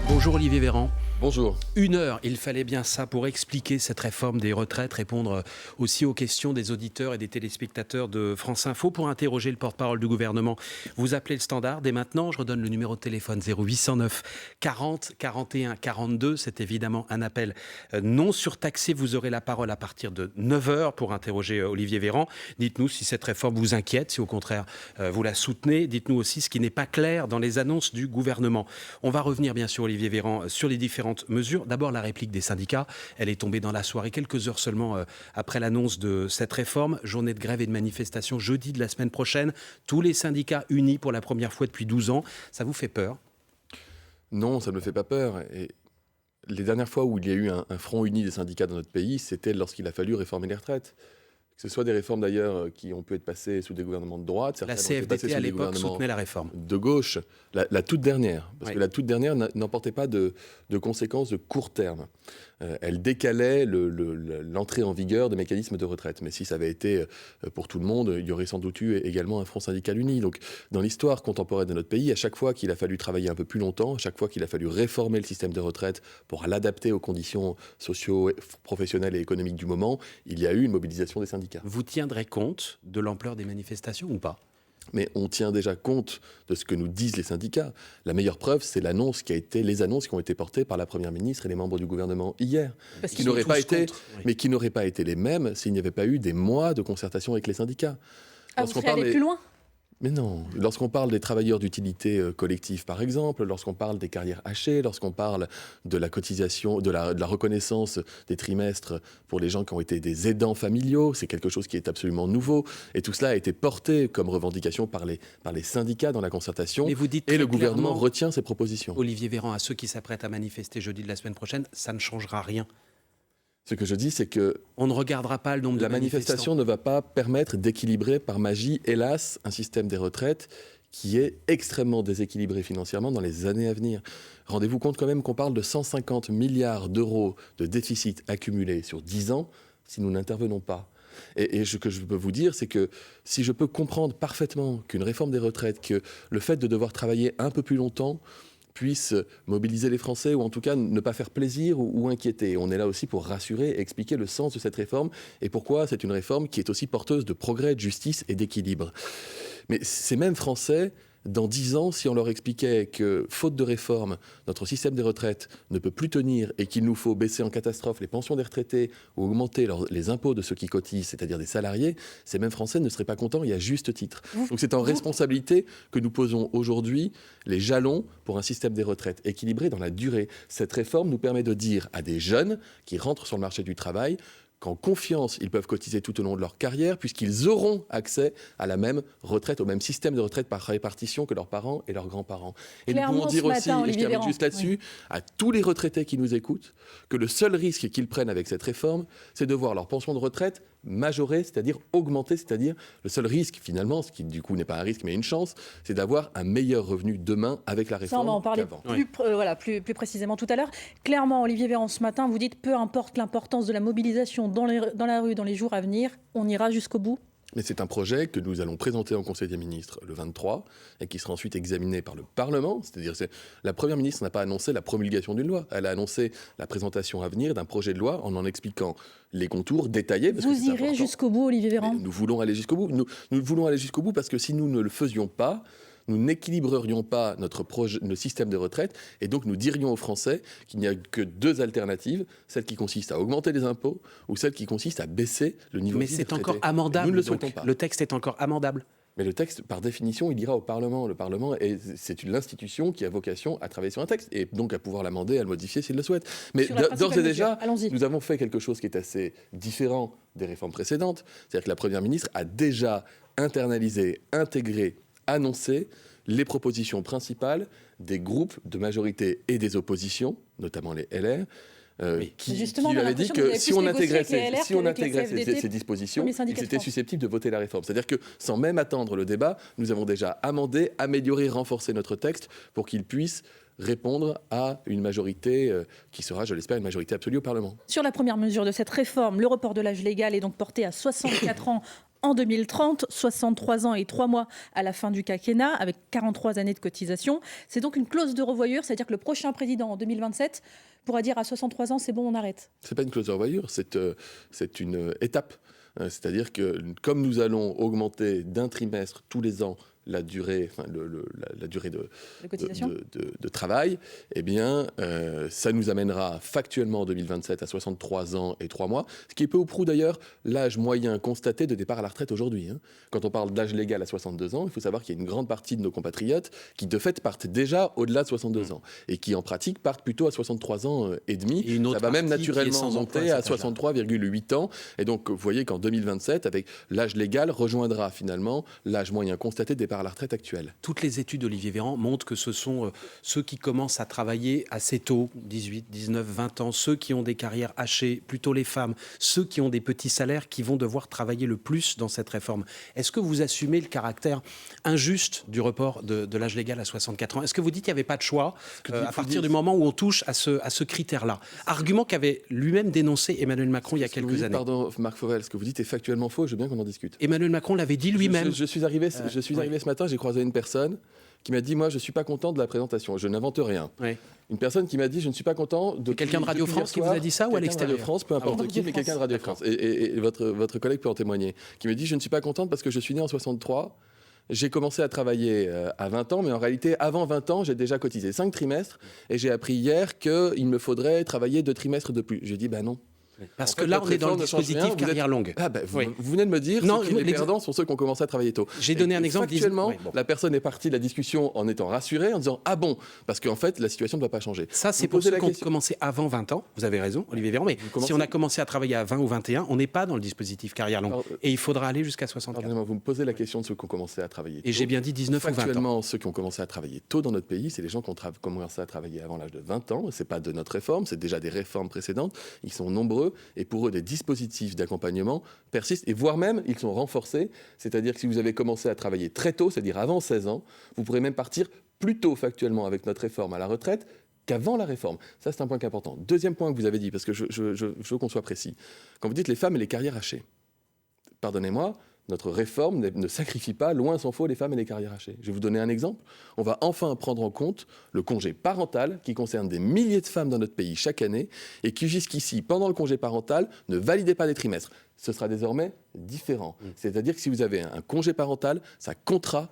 Bonjour Olivier Véran. Bonjour. 1 heure, il fallait bien ça pour expliquer cette réforme des retraites, répondre aussi aux questions des auditeurs et des téléspectateurs de France Info. Pour interroger le porte-parole du gouvernement, vous appelez le standard. Dès maintenant, je redonne le numéro de téléphone 0809 40 41 42. C'est évidemment un appel non surtaxé. Vous aurez la parole à partir de 9 heures pour interroger Olivier Véran. Dites-nous si cette réforme vous inquiète, si au contraire vous la soutenez. Dites-nous aussi ce qui n'est pas clair dans les annonces du gouvernement. On va revenir bien sûr, Olivier Véran, sur les différentes mesures. D'abord, la réplique des syndicats. Elle est tombée dans la soirée, quelques heures seulement après l'annonce de cette réforme. Journée de grève et de manifestation jeudi de la semaine prochaine. Tous les syndicats unis pour la première fois depuis 12 ans. Ça vous fait peur ? Non, ça ne me fait pas peur. Et les dernières fois où il y a eu un front uni des syndicats dans notre pays, c'était lorsqu'il a fallu réformer les retraites. Que ce soit des réformes d'ailleurs qui ont pu être passées sous des gouvernements de droite. La CFDT à l'époque soutenait la réforme. De gauche, la toute dernière. Parce que la toute dernière n'emportait pas de conséquences de court terme. Elle décalait l'entrée en vigueur des mécanismes de retraite. Mais si ça avait été pour tout le monde, il y aurait sans doute eu également un front syndical uni. Donc dans l'histoire contemporaine de notre pays, à chaque fois qu'il a fallu travailler un peu plus longtemps, à chaque fois qu'il a fallu réformer le système de retraite pour l'adapter aux conditions socio-professionnelles et économiques du moment, il y a eu une mobilisation des syndicats. Vous tiendrez compte de l'ampleur des manifestations ou pas ? Mais on tient déjà compte de ce que nous disent les syndicats. La meilleure preuve, c'est les annonces qui ont été portées par la Première ministre et les membres du gouvernement hier, qui n'auraient pas été, mais qui n'auraient pas été les mêmes s'il n'y avait pas eu des mois de concertation avec les syndicats. Vous serez allé plus loin ? Mais non, lorsqu'on parle des travailleurs d'utilité collective, par exemple, lorsqu'on parle des carrières hachées, lorsqu'on parle de la cotisation, de la reconnaissance des trimestres pour les gens qui ont été des aidants familiaux, c'est quelque chose qui est absolument nouveau. Et tout cela a été porté comme revendication par les syndicats dans la concertation. Mais vous dites et le gouvernement retient ces propositions. Olivier Véran, à ceux qui s'apprêtent à manifester jeudi de la semaine prochaine, ça ne changera rien. Ce que je dis, c'est que on ne regardera pas le nombre de manifestants. La manifestation ne va pas permettre d'équilibrer par magie, hélas, un système des retraites qui est extrêmement déséquilibré financièrement dans les années à venir. Rendez-vous compte quand même qu'on parle de 150 milliards d'euros de déficit accumulé sur 10 ans si nous n'intervenons pas. Et ce que je peux vous dire, c'est que si je peux comprendre parfaitement qu'une réforme des retraites, que le fait de devoir travailler un peu plus longtemps puisse mobiliser les Français, ou en tout cas ne pas faire plaisir ou inquiéter. On est là aussi pour rassurer et expliquer le sens de cette réforme et pourquoi c'est une réforme qui est aussi porteuse de progrès, de justice et d'équilibre. Mais ces mêmes Français, dans 10 ans, si on leur expliquait que, faute de réforme, notre système des retraites ne peut plus tenir et qu'il nous faut baisser en catastrophe les pensions des retraités ou augmenter les impôts de ceux qui cotisent, c'est-à-dire des salariés, ces mêmes Français ne seraient pas contents et à juste titre. Donc c'est en responsabilité que nous posons aujourd'hui les jalons pour un système des retraites équilibré dans la durée. Cette réforme nous permet de dire à des jeunes qui rentrent sur le marché du travail qu'en confiance, ils peuvent cotiser tout au long de leur carrière puisqu'ils auront accès à la même retraite, au même système de retraite par répartition que leurs parents et leurs grands-parents. Et nous pouvons dire aussi, et je termine juste là-dessus, à tous les retraités qui nous écoutent, que le seul risque qu'ils prennent avec cette réforme, c'est de voir leur pension de retraite majorée, c'est-à-dire augmentée, c'est-à-dire le seul risque finalement, ce qui du coup n'est pas un risque mais une chance, c'est d'avoir un meilleur revenu demain avec la réforme. Ça, on va en parler plus précisément tout à l'heure. Clairement, Olivier Véran, ce matin, vous dites peu importe l'importance de la mobilisation dans la rue dans les jours à venir, on ira jusqu'au bout. Mais c'est un projet que nous allons présenter en Conseil des ministres le 23 et qui sera ensuite examiné par le Parlement. C'est-à-dire que la Première ministre n'a pas annoncé la promulgation d'une loi. Elle a annoncé la présentation à venir d'un projet de loi en expliquant les contours détaillés. Vous irez jusqu'au bout, Olivier Véran ? Nous voulons aller jusqu'au bout. Nous voulons aller jusqu'au bout parce que si nous ne le faisions pas, nous n'équilibrerions pas notre système de retraite et donc nous dirions aux Français qu'il n'y a que 2 alternatives, celle qui consiste à augmenter les impôts ou celle qui consiste à baisser le niveau de vie des retraités. Mais c'est encore amendable, nous ne le souhaitons pas. Le texte est encore amendable. Mais le texte, par définition, il ira au Parlement. Le Parlement, c'est l'institution qui a vocation à travailler sur un texte et donc à pouvoir l'amender, à le modifier s'il le souhaite. Mais d'ores et déjà, nous avons fait quelque chose qui est assez différent des réformes précédentes. C'est-à-dire que la Première ministre a déjà internalisé, intégré, annoncé les propositions principales des groupes de majorité et des oppositions, notamment les LR, qui lui avait dit que si on intégrait ces dispositions, ils étaient susceptibles de voter la réforme. C'est-à-dire que sans même attendre le débat, nous avons déjà amendé, amélioré, renforcé notre texte pour qu'il puisse répondre à une majorité qui sera, je l'espère, une majorité absolue au Parlement. Sur la première mesure de cette réforme, le report de l'âge légal est donc porté à 64 ans en 2030, 63 ans et 3 mois à la fin du quinquennat, avec 43 années de cotisation. C'est donc une clause de revoyure, c'est-à-dire que le prochain président en 2027 pourra dire à 63 ans, c'est bon, on arrête. Ce n'est pas une clause de revoyure, c'est une étape. C'est-à-dire que comme nous allons augmenter d'un trimestre tous les ans la durée, la durée de travail, eh bien, ça nous amènera factuellement en 2027 à 63 ans et 3 mois, ce qui est peu ou prou d'ailleurs l'âge moyen constaté de départ à la retraite aujourd'hui. Quand on parle d'âge légal à 62 ans, il faut savoir qu'il y a une grande partie de nos compatriotes qui, de fait, partent déjà au-delà de 62 ans et qui, en pratique, partent plutôt à 63 ans et demi. Et ça va même naturellement monter à 63,8 ans. Et donc, vous voyez qu'en 2027, avec l'âge légal, rejoindra finalement l'âge moyen constaté de départ à la retraite actuelle. Toutes les études d'Olivier Véran montrent que ce sont ceux qui commencent à travailler assez tôt, 18, 19, 20 ans, ceux qui ont des carrières hachées, plutôt les femmes, ceux qui ont des petits salaires qui vont devoir travailler le plus dans cette réforme. Est-ce que vous assumez le caractère injuste du report de l'âge légal à 64 ans ? Est-ce que vous dites qu'il n'y avait pas de choix à partir du moment où on touche à ce critère-là ? Argument qu'avait lui-même dénoncé Emmanuel Macron il y a quelques années. Pardon, Marc Fauvel, ce que vous dites est factuellement faux, je veux bien qu'on en discute. Emmanuel Macron l'avait dit lui-même. Je suis arrivé ce matin, j'ai croisé une personne qui m'a dit « Moi, je ne suis pas content de la présentation, je n'invente rien. Oui. » Une personne qui m'a dit « Je ne suis pas content de... » Quelqu'un de Radio France qui vous a dit ça ou à l'extérieur ? Radio France, peu importe qui, mais quelqu'un de Radio France. Et votre collègue peut en témoigner. Qui me dit « Je ne suis pas contente parce que je suis né en 63. J'ai commencé à travailler à 20 ans, mais en réalité, avant 20 ans, j'ai déjà cotisé 5 trimestres. Et j'ai appris hier qu'il me faudrait travailler 2 trimestres de plus. » J'ai dit « Ben non. » Parce que là, on est dans le dispositif carrière longue. Vous venez de me dire que les perdants sont ceux qui ont commencé à travailler tôt. J'ai donné un exemple. Actuellement, la personne est partie de la discussion en étant rassurée, en disant « Ah bon ?» Parce qu'en fait, la situation ne va pas changer. Ça, c'est pour ceux qui ont commencé avant 20 ans. Vous avez raison, Olivier Véran. Mais si on a commencé à travailler à 20 ou 21, on n'est pas dans le dispositif carrière longue. Et il faudra aller jusqu'à 64. Pardonnez-moi, vous me posez la question de ceux qui ont commencé à travailler tôt. Et j'ai bien dit 19 ou 20 ans. Actuellement, ceux qui ont commencé à travailler tôt dans notre pays, c'est les gens qui ont commencé à travailler avant l'âge de 20 ans. Ce n'est pas de notre réforme, c'est déjà des réformes précédentes. Ils sont nombreux. Et pour eux, des dispositifs d'accompagnement persistent et voire même ils sont renforcés, c'est-à-dire que si vous avez commencé à travailler très tôt, c'est-à-dire avant 16 ans, vous pourrez même partir plus tôt factuellement avec notre réforme à la retraite qu'avant la réforme. Ça, c'est un point important. Deuxième point que vous avez dit, parce que je veux qu'on soit précis. Quand vous dites les femmes et les carrières hachées, pardonnez-moi, notre réforme ne sacrifie pas, loin s'en faut, les femmes et les carrières hachées. Je vais vous donner un exemple. On va enfin prendre en compte le congé parental qui concerne des milliers de femmes dans notre pays chaque année et qui jusqu'ici, pendant le congé parental, ne validaient pas des trimestres. Ce sera désormais différent. C'est-à-dire que si vous avez un congé parental, ça comptera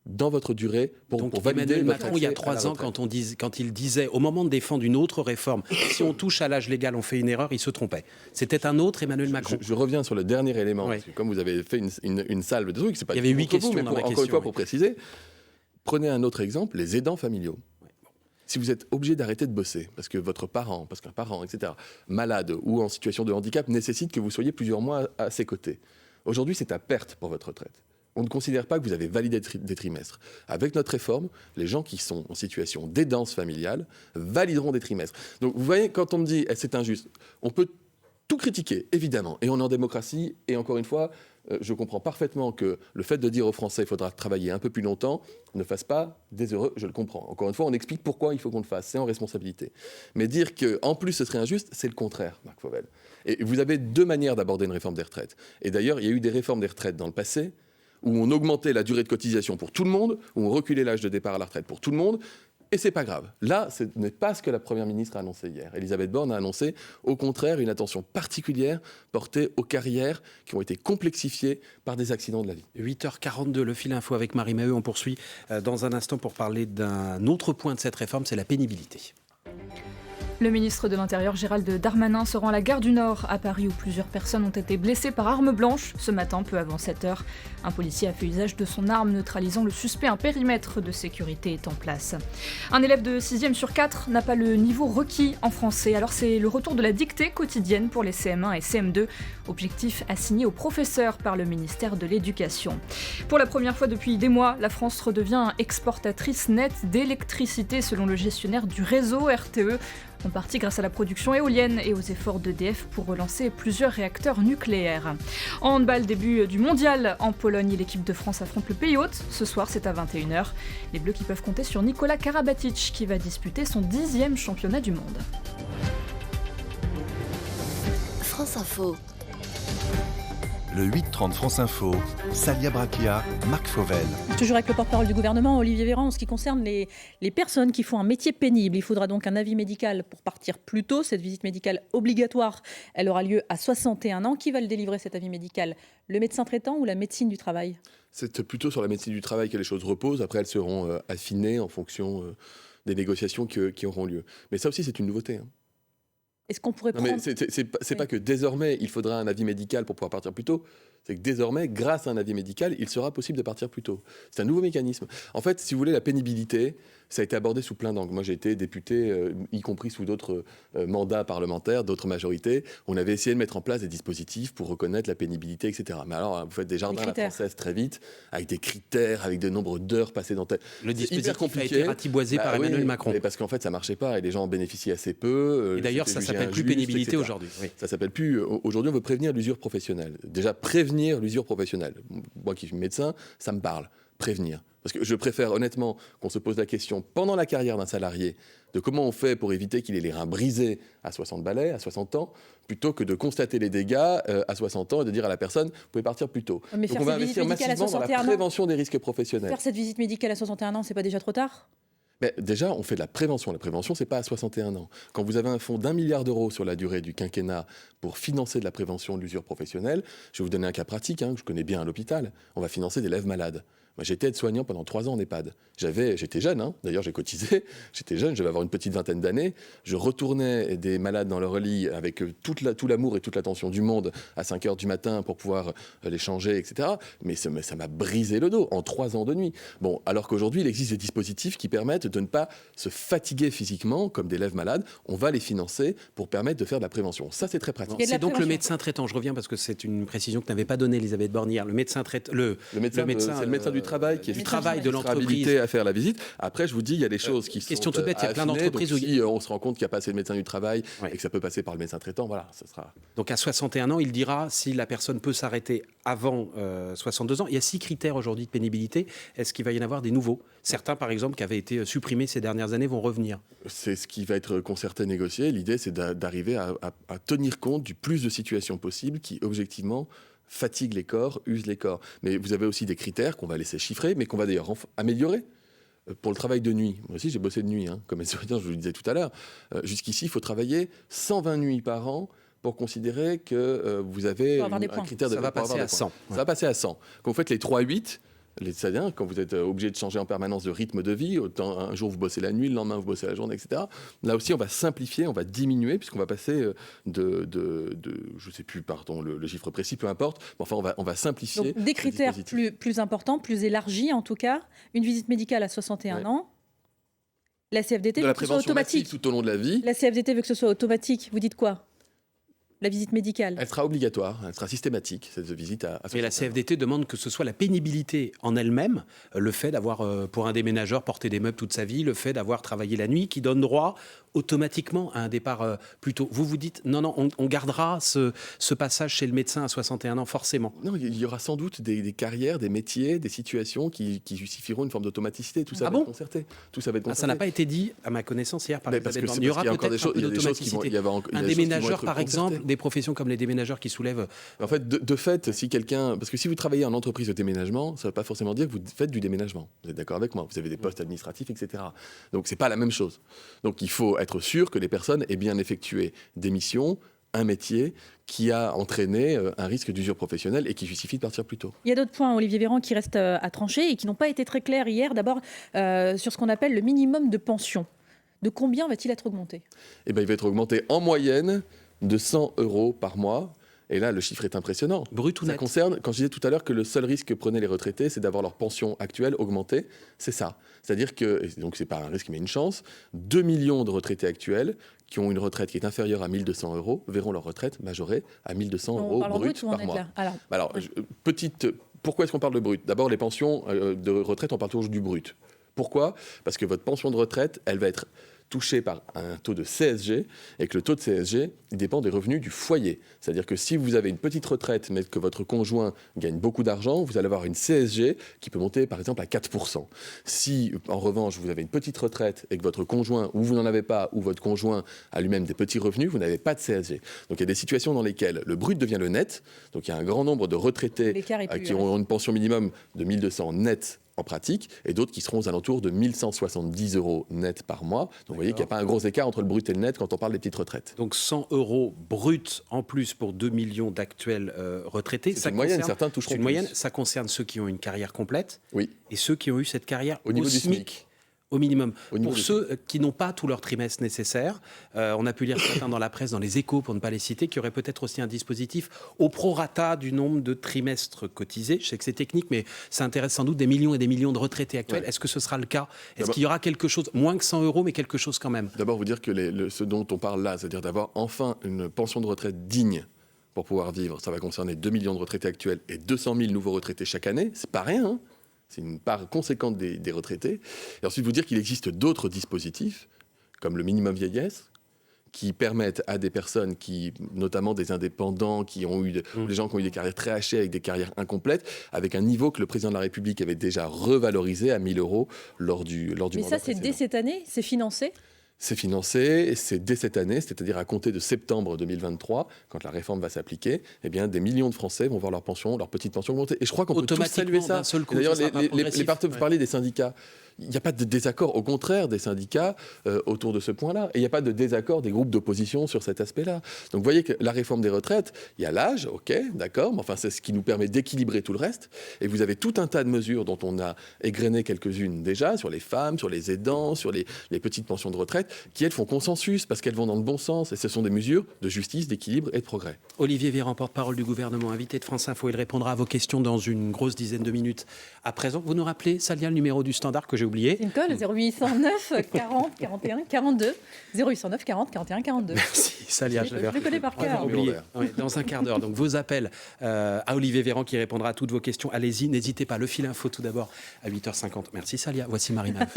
dans votre durée pour valider Emmanuel Macron, il y a 3 ans, quand il disait, au moment de défendre une autre réforme, si on touche à l'âge légal, on fait une erreur, il se trompait. C'était un autre Emmanuel Macron. Je reviens sur le dernier élément. Parce que comme vous avez fait une salve de trucs, c'est pas... Il y avait 8 questions mais dans ma question. Encore une fois, pour préciser, prenez un autre exemple, les aidants familiaux. Si vous êtes obligé d'arrêter de bosser parce que votre parent, parce qu'un parent, etc., malade ou en situation de handicap nécessite que vous soyez plusieurs mois à ses côtés. Aujourd'hui, c'est à perte pour votre retraite. On ne considère pas que vous avez validé des trimestres. Avec notre réforme, les gens qui sont en situation d'aidance familiale valideront des trimestres. Donc vous voyez, quand on me dit c'est injuste, on peut tout critiquer, évidemment. Et on est en démocratie, et encore une fois, je comprends parfaitement que le fait de dire aux Français qu'il faudra travailler un peu plus longtemps ne fasse pas des heureux, je le comprends. Encore une fois, on explique pourquoi il faut qu'on le fasse, c'est en responsabilité. Mais dire qu'en plus ce serait injuste, c'est le contraire, Marc Fauvel. Et vous avez 2 manières d'aborder une réforme des retraites. Et d'ailleurs, il y a eu des réformes des retraites dans le passé, où on augmentait la durée de cotisation pour tout le monde, où on reculait l'âge de départ à la retraite pour tout le monde, et c'est pas grave. Là, ce n'est pas ce que la Première ministre a annoncé hier. Elisabeth Borne a annoncé, au contraire, une attention particulière portée aux carrières qui ont été complexifiées par des accidents de la vie. 8h42, le fil info avec Marie Maheu. On poursuit dans un instant pour parler d'un autre point de cette réforme, c'est la pénibilité. Le ministre de l'Intérieur Gérald Darmanin se rend à la gare du Nord à Paris où plusieurs personnes ont été blessées par arme blanche ce matin peu avant 7h. Un policier a fait usage de son arme neutralisant le suspect. Un périmètre de sécurité est en place. Un élève de 6e sur 4 n'a pas le niveau requis en français. Alors c'est le retour de la dictée quotidienne pour les CM1 et CM2. Objectif assigné aux professeurs par le ministère de l'Éducation. Pour la première fois depuis des mois, la France redevient exportatrice nette d'électricité selon le gestionnaire du réseau RTE. En partie grâce à la production éolienne et aux efforts d'EDF pour relancer plusieurs réacteurs nucléaires. En handball, début du mondial en Pologne, l'équipe de France affronte le pays hôte. Ce soir, c'est à 21h. Les Bleus qui peuvent compter sur Nikola Karabatic qui va disputer son 10e championnat du monde. France Info. Le 8-30 France Info, Salia Brakia, Marc Fauvel. Toujours avec le porte-parole du gouvernement, Olivier Véran, en ce qui concerne les personnes qui font un métier pénible. Il faudra donc un avis médical pour partir plus tôt. Cette visite médicale obligatoire, elle aura lieu à 61 ans. Qui va le délivrer, cet avis médical ? Le médecin traitant ou la médecine du travail ? C'est plutôt sur la médecine du travail que les choses reposent. Après, elles seront affinées en fonction des négociations qui auront lieu. Mais ça aussi, c'est une nouveauté. Est-ce qu'on pourrait prendre... C'est pas que désormais, il faudra un avis médical pour pouvoir partir plus tôt. C'est que désormais, grâce à un avis médical, il sera possible de partir plus tôt. C'est un nouveau mécanisme. En fait, si vous voulez, la pénibilité, ça a été abordé sous plein d'angles. Moi, j'ai été député, y compris sous d'autres mandats parlementaires, d'autres majorités. On avait essayé de mettre en place des dispositifs pour reconnaître la pénibilité, etc. Mais alors, vous faites des jardins à la française très vite, avec des critères, avec de nombre d'heures passées dans tel... Le dispositif a été ratiboisé par Emmanuel Macron. Parce qu'en fait, ça marchait pas et les gens en bénéficient assez peu. Et d'ailleurs, ça s'appelle plus pénibilité aujourd'hui. Oui. Ça s'appelle plus... Aujourd'hui, on veut prévenir l'usure professionnelle. Déjà, prévenir l'usure professionnelle. Moi qui suis médecin, ça me parle. Prévenir. Parce que je préfère honnêtement qu'on se pose la question pendant la carrière d'un salarié de comment on fait pour éviter qu'il ait les reins brisés à 60 balais, à 60 ans, plutôt que de constater les dégâts à 60 ans et de dire à la personne, vous pouvez partir plus tôt. Mais donc on va investir massivement dans la prévention des risques professionnels. Faire cette visite médicale à 61 ans, c'est pas déjà trop tard ? Mais déjà, on fait de la prévention. La prévention, c'est pas à 61 ans. Quand vous avez un fonds d'1 milliard d'euros sur la durée du quinquennat pour financer de la prévention de l'usure professionnelle, je vais vous donner un cas pratique, que je connais bien à l'hôpital. On va financer des lèvres malades. Moi, j'étais aide-soignant pendant 3 ans en EHPAD. J'étais jeune, d'ailleurs j'ai cotisé, j'étais jeune, je devais avoir une petite vingtaine d'années. Je retournais des malades dans leur lit avec tout l'amour et toute l'attention du monde à 5 heures du matin pour pouvoir les changer, etc. Mais ça m'a brisé le dos en 3 ans de nuit. Bon, alors qu'aujourd'hui, il existe des dispositifs qui permettent de ne pas se fatiguer physiquement comme des lèvres malades. On va les financer pour permettre de faire de la prévention. Ça, c'est très pratique. C'est donc le médecin traitant. Je reviens parce que c'est une précision que n'avait pas donnée Elisabeth Borne hier. Le médecin traitant, c'est le médecin du travail qui est du travail de l'entreprise habilité à faire la visite. Après, je vous dis, il y a des choses qui sont question toute bête, il y a plein d'entreprises où si on se rend compte qu'il n'y a pas assez de médecins du travail et que ça peut passer par le médecin traitant, voilà, ça sera. Donc à 61 ans, il dira si la personne peut s'arrêter avant 62 ans. Il y a 6 critères aujourd'hui de pénibilité. Est-ce qu'il va y en avoir des nouveaux ? Certains, par exemple, qui avaient été supprimés ces dernières années, vont revenir. C'est ce qui va être concerté, négocié. L'idée, c'est d'arriver à tenir compte du plus de situations possibles qui, objectivement, fatigue les corps, use les corps. Mais vous avez aussi des critères qu'on va laisser chiffrer, mais qu'on va d'ailleurs améliorer. Pour le travail de nuit, moi aussi j'ai bossé de nuit, comme étudiant, je vous le disais tout à l'heure. Jusqu'ici, il faut travailler 120 nuits par an pour considérer que vous avez un critère de... Ça va passer à 100. Ça va passer à 100. Quand vous faites les 3-8, c'est-à-dire quand vous êtes obligé de changer en permanence de rythme de vie, autant un jour vous bossez la nuit, le lendemain vous bossez la journée, etc. Là aussi, on va simplifier, on va diminuer, puisqu'on va passer je ne sais plus, le chiffre précis, peu importe, mais enfin on va simplifier. Donc, des critères plus importants, plus élargis en tout cas, une visite médicale à 61 ans. La CFDT veut que ce soit automatique tout au long de la vie. La CFDT veut que ce soit automatique. Vous dites quoi ? La visite médicale. Elle sera obligatoire, elle sera systématique, cette visite à Mais la CFDT demande que ce soit la pénibilité en elle-même, le fait d'avoir, pour un déménageur, porté des meubles toute sa vie, le fait d'avoir travaillé la nuit, qui donne droit automatiquement à un départ plus tôt. Vous dites, non, on gardera ce passage chez le médecin à 61 ans, forcément. Non, il y aura sans doute des carrières, des métiers, des situations qui justifieront une forme d'automaticité. Tout ça va être concerté. Tout ça va être concerté. Ça n'a pas été dit, à ma connaissance, hier par Elisabeth Borne. Il y aura peut-être un peu d'automaticité. Un déménageur, par exemple, des professions comme les déménageurs qui soulèvent... En fait, de fait, si quelqu'un... Parce que si vous travaillez en entreprise de déménagement, ça ne veut pas forcément dire que vous faites du déménagement. Vous êtes d'accord avec moi ? Vous avez des postes administratifs, etc. Donc, ce n'est pas la même chose. Donc, il faut être sûr que les personnes aient bien effectué des missions, un métier qui a entraîné un risque d'usure professionnelle et qui justifie de partir plus tôt. Il y a d'autres points, Olivier Véran, qui restent à trancher et qui n'ont pas été très clairs hier. D'abord, sur ce qu'on appelle le minimum de pension. De combien va-t-il être augmenté ? Il va être augmenté en moyenne de 100 € par mois. Et là, le chiffre est impressionnant. Brut ou net ? Ça concerne, quand je disais tout à l'heure que le seul risque que prenaient les retraités, c'est d'avoir leur pension actuelle augmentée, c'est ça. C'est-à-dire que, donc c'est pas un risque mais une chance, 2 millions de retraités actuels qui ont une retraite qui est inférieure à 1 200 € verront leur retraite majorée à 1 200 € brut par mois. Alors, pourquoi est-ce qu'on parle de brut ? D'abord, les pensions de retraite, on parle toujours du brut. Pourquoi ? Parce que votre pension de retraite, elle va être touchés par un taux de CSG, et que le taux de CSG, il dépend des revenus du foyer. C'est-à-dire que si vous avez une petite retraite, mais que votre conjoint gagne beaucoup d'argent, vous allez avoir une CSG qui peut monter par exemple à 4%. Si en revanche vous avez une petite retraite et que votre conjoint, ou vous n'en avez pas, ou votre conjoint a lui-même des petits revenus, vous n'avez pas de CSG. Donc il y a des situations dans lesquelles le brut devient le net. Donc il y a un grand nombre de retraités qui ont une pension minimum de 1200 net en pratique, et d'autres qui seront aux alentours de 1170 € net par mois. Donc vous voyez qu'il n'y a pas un gros écart entre le brut et le net quand on parle des petites retraites. Donc 100 € brut en plus pour 2 millions d'actuels retraités. C'est une moyenne, certains toucheront plus. plus. Moyenne, ça concerne ceux qui ont une carrière complète Oui. et ceux qui ont eu cette carrière Au niveau du SMIC. Au minimum. Pour ceux qui n'ont pas tout leur trimestre nécessaire, on a pu lire certains dans la presse, dans les Échos, pour ne pas les citer, qui aurait peut-être aussi un dispositif au prorata du nombre de trimestres cotisés. Je sais que c'est technique, mais ça intéresse sans doute des millions et des millions de retraités actuels. Ouais. Est-ce que ce sera le cas ? Est-ce qu'il y aura quelque chose, moins que 100 €, mais quelque chose quand même ? D'abord, vous dire que ce dont on parle là, c'est-à-dire d'avoir enfin une pension de retraite digne pour pouvoir vivre, ça va concerner 2 millions de retraités actuels et 200 000 nouveaux retraités chaque année. C'est pas rien, hein. C'est une part conséquente des retraités. Et ensuite, vous dire qu'il existe d'autres dispositifs, comme le minimum vieillesse, qui permettent à des personnes, notamment des indépendants, des gens qui ont eu des carrières très hachées avec des carrières incomplètes, avec un niveau que le président de la République avait déjà revalorisé à 1 000 € lors du mandat précédent. Mais ça, c'est dès cette année ? C'est financé ? C'est financé, c'est dès cette année, c'est-à-dire à compter de septembre 2023, quand la réforme va s'appliquer, eh bien, des millions de Français vont voir leur petite pension augmenter. Et je crois qu'on peut tous saluer ça. D'ailleurs, vous parlez des syndicats. Il n'y a pas de désaccord, au contraire, des syndicats autour de ce point-là. Et il n'y a pas de désaccord des groupes d'opposition sur cet aspect-là. Donc vous voyez que la réforme des retraites, il y a l'âge, ok, d'accord, mais enfin c'est ce qui nous permet d'équilibrer tout le reste. Et vous avez tout un tas de mesures dont on a égrené quelques-unes déjà, sur les femmes, sur les aidants, sur les petites pensions de retraite, qui elles font consensus parce qu'elles vont dans le bon sens. Et ce sont des mesures de justice, d'équilibre et de progrès. Olivier Véran, porte-parole du gouvernement, invité de France Info. Il répondra à vos questions dans une grosse dizaine de minutes. À présent, vous nous rappelez, Salia, le numéro du standard que j'ai oublié. C'est une colle, 0809 40 41 42. 0809 40 41 42. Merci, Salia. Je le connais par cœur. Oublié. Oui, dans un quart d'heure. Donc vos appels à Olivier Véran qui répondra à toutes vos questions. Allez-y, n'hésitez pas. Le fil info tout d'abord à 8h50. Merci Salia. Voici Marina.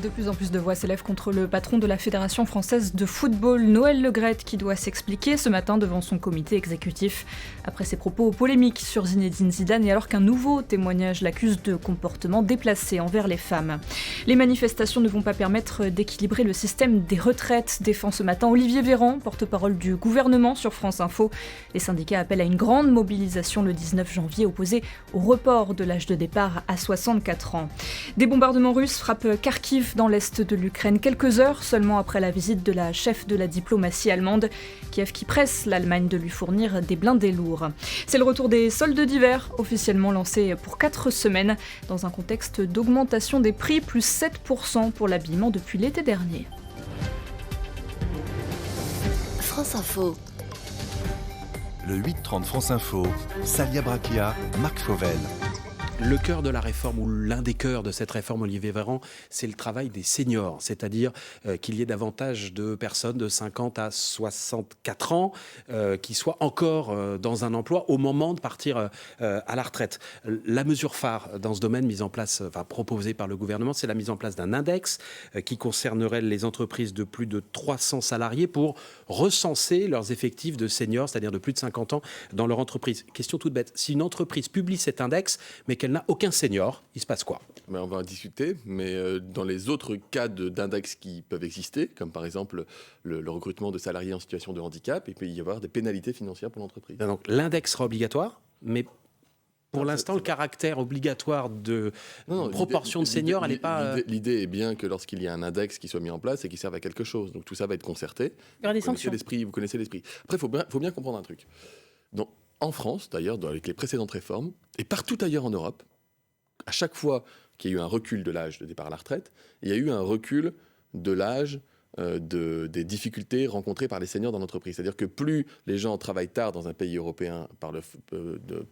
De plus en plus de voix s'élèvent contre le patron de la Fédération française de football, Noël Le Graët, qui doit s'expliquer ce matin devant son comité exécutif. Après ses propos polémiques sur Zinedine Zidane et alors qu'un nouveau témoignage l'accuse de comportement déplacé envers les femmes. Les manifestations ne vont pas permettre d'équilibrer le système des retraites, défend ce matin Olivier Véran, porte-parole du gouvernement sur France Info. Les syndicats appellent à une grande mobilisation le 19 janvier opposée au report de l'âge de départ à 64 ans. Des bombardements russes frappent Kharkiv dans l'est de l'Ukraine, quelques heures seulement après la visite de la chef de la diplomatie allemande, Kiev qui presse l'Allemagne de lui fournir des blindés lourds. C'est le retour des soldes d'hiver, officiellement lancés pour 4 semaines, dans un contexte d'augmentation des prix, plus 7% pour l'habillement depuis l'été dernier. France Info. Le 8-30 France Info, Salia Brachia, Marc Fauvel. Le cœur de la réforme, ou l'un des cœurs de cette réforme, Olivier Véran, c'est le travail des seniors, c'est-à-dire qu'il y ait davantage de personnes de 50 à 64 ans qui soient encore dans un emploi au moment de partir à la retraite. La mesure phare dans ce domaine proposée par le gouvernement, c'est la mise en place d'un index qui concernerait les entreprises de plus de 300 salariés pour recenser leurs effectifs de seniors, c'est-à-dire de plus de 50 ans, dans leur entreprise. Question toute bête, si une entreprise publie cet index, mais qu'elle n'a aucun senior, il se passe quoi ? On va en discuter, mais dans les autres cas d'index qui peuvent exister, comme par exemple le recrutement de salariés en situation de handicap, il peut y avoir des pénalités financières pour l'entreprise. Donc l'index sera obligatoire, mais pour l'instant, le caractère obligatoire de proportion de seniors, elle n'est pas... L'idée est bien que lorsqu'il y a un index qui soit mis en place et qui serve à quelque chose. Donc tout ça va être concerté. Il y aura des sanctions. Vous connaissez l'esprit. Après, il faut bien comprendre un truc. Donc, en France, d'ailleurs, avec les précédentes réformes, et partout ailleurs en Europe, à chaque fois qu'il y a eu un recul de l'âge de départ à la retraite, il y a eu un recul de l'âge des difficultés rencontrées par les seniors dans l'entreprise. C'est-à-dire que plus les gens travaillent tard dans un pays européen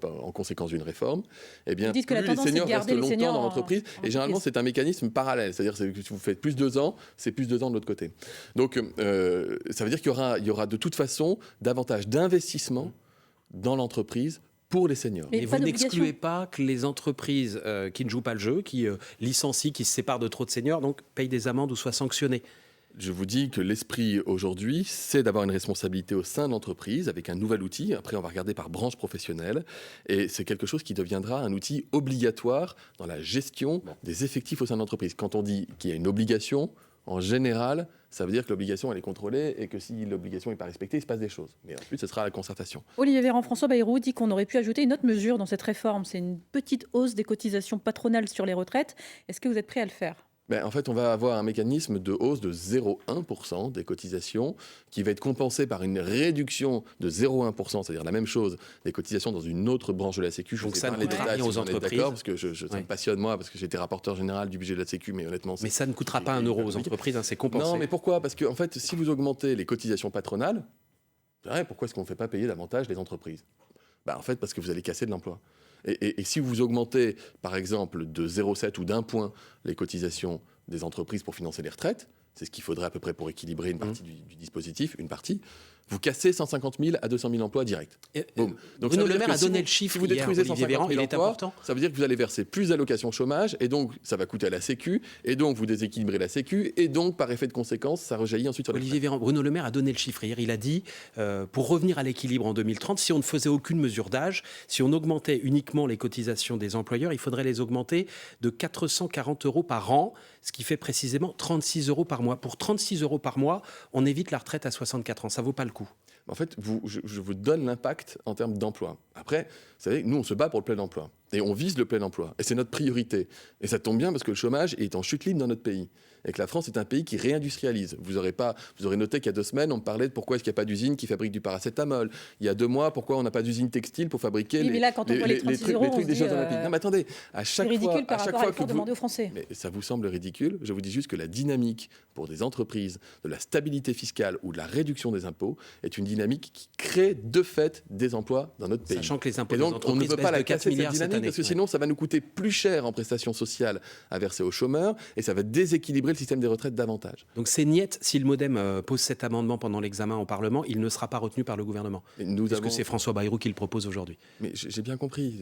en conséquence d'une réforme, eh bien, plus les seniors restent longtemps dans l'entreprise. Et généralement, c'est un mécanisme parallèle. C'est-à-dire que si vous faites plus de 2 ans, c'est plus de 2 ans de l'autre côté. Donc, ça veut dire qu'il y aura de toute façon davantage d'investissement dans l'entreprise pour les seniors. Mais Et pas vous d'obligation. n'excluez pas que les entreprises qui ne jouent pas le jeu, qui licencient, qui se séparent de trop de seniors, donc payent des amendes ou soient sanctionnées. Je vous dis que l'esprit aujourd'hui, c'est d'avoir une responsabilité au sein de l'entreprise avec un nouvel outil. Après, on va regarder par branche professionnelle. Et c'est quelque chose qui deviendra un outil obligatoire dans la gestion des effectifs au sein de l'entreprise. Quand on dit qu'il y a une obligation, en général, ça veut dire que l'obligation, elle est contrôlée et que si l'obligation n'est pas respectée, il se passe des choses. Mais ensuite, ce sera la concertation. Olivier Véran, François Bayrou dit qu'on aurait pu ajouter une autre mesure dans cette réforme. C'est une petite hausse des cotisations patronales sur les retraites. Est-ce que vous êtes prêt à le faire ? En fait, on va avoir un mécanisme de hausse de 0,1% des cotisations qui va être compensé par une réduction de 0,1%, c'est-à-dire la même chose, des cotisations dans une autre branche de la Sécu. Donc vous ai ça ne parlé coûtera détails, rien aux si vous en êtes entreprises. d'accord, parce que ça Oui. me passionne, moi, parce que j'ai été rapporteur général du budget de la Sécu, mais honnêtement... Mais ça ne coûtera pas 1 euro aux entreprises, hein, c'est compensé. Non, mais pourquoi ? Parce que, en fait, si vous augmentez les cotisations patronales, pourquoi est-ce qu'on ne fait pas payer davantage les entreprises ? En fait, parce que vous allez casser de l'emploi. Et si vous augmentez, par exemple, de 0,7 ou d'1 point les cotisations des entreprises pour financer les retraites, c'est ce qu'il faudrait à peu près pour équilibrer une partie du dispositif, une partie, vous cassez 150 000 à 200 000 emplois directs. Bruno Boum. ça veut Le dire Maire que a si donné vous- le chiffre Si vous hier, détruisez Olivier 150 Véran, 000 il est emplois, important. ça veut dire que vous allez verser plus d'allocations chômage, et donc ça va coûter à la Sécu, et donc vous déséquilibrez la Sécu, et donc par effet de conséquence, ça rejaillit ensuite sur les Olivier Véran, Bruno Le Maire a donné le chiffre hier. Il a dit, pour revenir à l'équilibre en 2030, si on ne faisait aucune mesure d'âge, si on augmentait uniquement les cotisations des employeurs, il faudrait les augmenter de 440 euros par an, ce qui fait précisément 36 euros par mois. Pour 36 euros par mois, on évite la retraite à 64 ans. Ça vaut pas le coup. En fait, je vous donne l'impact en termes d'emploi. Après, vous savez, nous, on se bat pour le plein emploi. Et on vise le plein emploi. Et c'est notre priorité. Et ça tombe bien parce que le chômage est en chute libre dans notre pays. Et que la France est un pays qui réindustrialise. Vous aurez noté qu'il y a 2 semaines, on me parlait de pourquoi est-ce qu'il n'y a pas d'usine qui fabrique du paracétamol. Il y a 2 mois, pourquoi on n'a pas d'usine textile pour fabriquer Oui, mais là, quand on voit les 36 euros, on trucs se des dit, Jeux Olympiques. Non, mais attendez, à C'est chaque fois, ridicule par rapport à l'effort que demandé aux Français. mais ça vous semble ridicule. Je vous dis juste que la dynamique pour des entreprises de la stabilité fiscale ou de la réduction des impôts est une dynamique qui crée de fait des emplois dans notre pays. Sachant que les impôts Et des donc, on ne entreprises peut pas baissent la de 4 casser cette milliards cette dynamique année. parce que Ouais. sinon, ça va nous coûter plus cher en prestations sociales à verser aux chômeurs et ça va déséquilibrer le système des retraites davantage. Donc c'est niette, si le MoDem pose cet amendement pendant l'examen au Parlement, il ne sera pas retenu par le gouvernement. Et nous Parce avons... que c'est François Bayrou qui le propose aujourd'hui. Mais j'ai bien compris,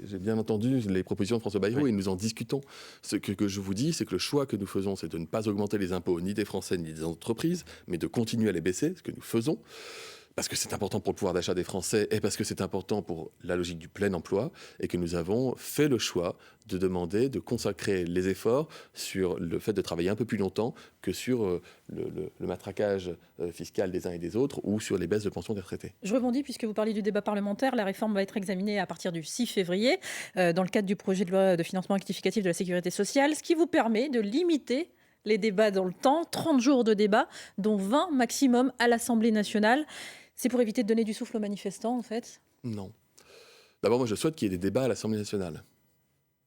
j'ai bien entendu les propositions de François Bayrou Oui. et nous en discutons. Ce que je vous dis, c'est que le choix que nous faisons, c'est de ne pas augmenter les impôts ni des Français ni des entreprises, mais de continuer à les baisser, ce que nous faisons. Parce que c'est important pour le pouvoir d'achat des Français et parce que c'est important pour la logique du plein emploi et que nous avons fait le choix de demander de consacrer les efforts sur le fait de travailler un peu plus longtemps que sur le matraquage fiscal des uns et des autres ou sur les baisses de pensions des retraités. Je rebondis puisque vous parlez du débat parlementaire. La réforme va être examinée à partir du 6 février dans le cadre du projet de loi de financement rectificatif de la sécurité sociale, ce qui vous permet de limiter les débats dans le temps, 30 jours de débat, dont 20 maximum à l'Assemblée nationale. C'est pour éviter de donner du souffle aux manifestants, en fait ? Non. D'abord, moi, je souhaite qu'il y ait des débats à l'Assemblée nationale.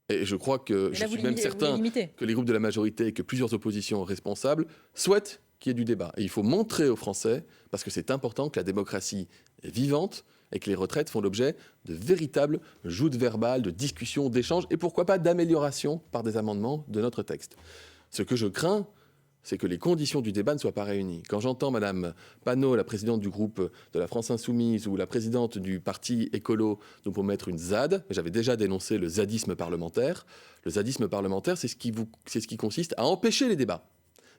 Et je crois que Mais je là, suis vous même limitez- vous certain les limitez. que les groupes de la majorité et que plusieurs oppositions responsables souhaitent qu'il y ait du débat. Et il faut montrer aux Français, parce que c'est important, que la démocratie est vivante et que les retraites font l'objet de véritables joutes verbales, de discussions, d'échanges et pourquoi pas d'améliorations par des amendements de notre texte. Ce que je crains, c'est que les conditions du débat ne soient pas réunies. Quand j'entends Madame Panot, la présidente du groupe de la France Insoumise, ou la présidente du parti écolo, nous promettre une ZAD, j'avais déjà dénoncé le zadisme parlementaire. Le zadisme parlementaire, c'est ce qui consiste à empêcher les débats.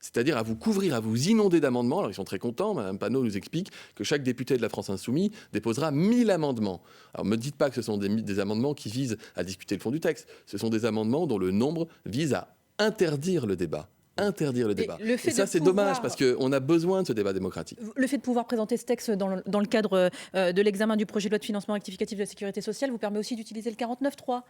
C'est-à-dire à vous couvrir, à vous inonder d'amendements. Alors ils sont très contents, Mme Panot nous explique que chaque député de la France Insoumise déposera 1000 amendements. Alors ne me dites pas que ce sont des amendements qui visent à discuter le fond du texte. Ce sont des amendements dont le nombre vise à interdire le débat. Interdire le débat. le fait Et ça, de c'est pouvoir- dommage parce qu'on a besoin de ce débat démocratique. Le fait de pouvoir présenter ce texte dans le cadre de l'examen du projet de loi de financement rectificatif de la sécurité sociale vous permet aussi d'utiliser le 49.3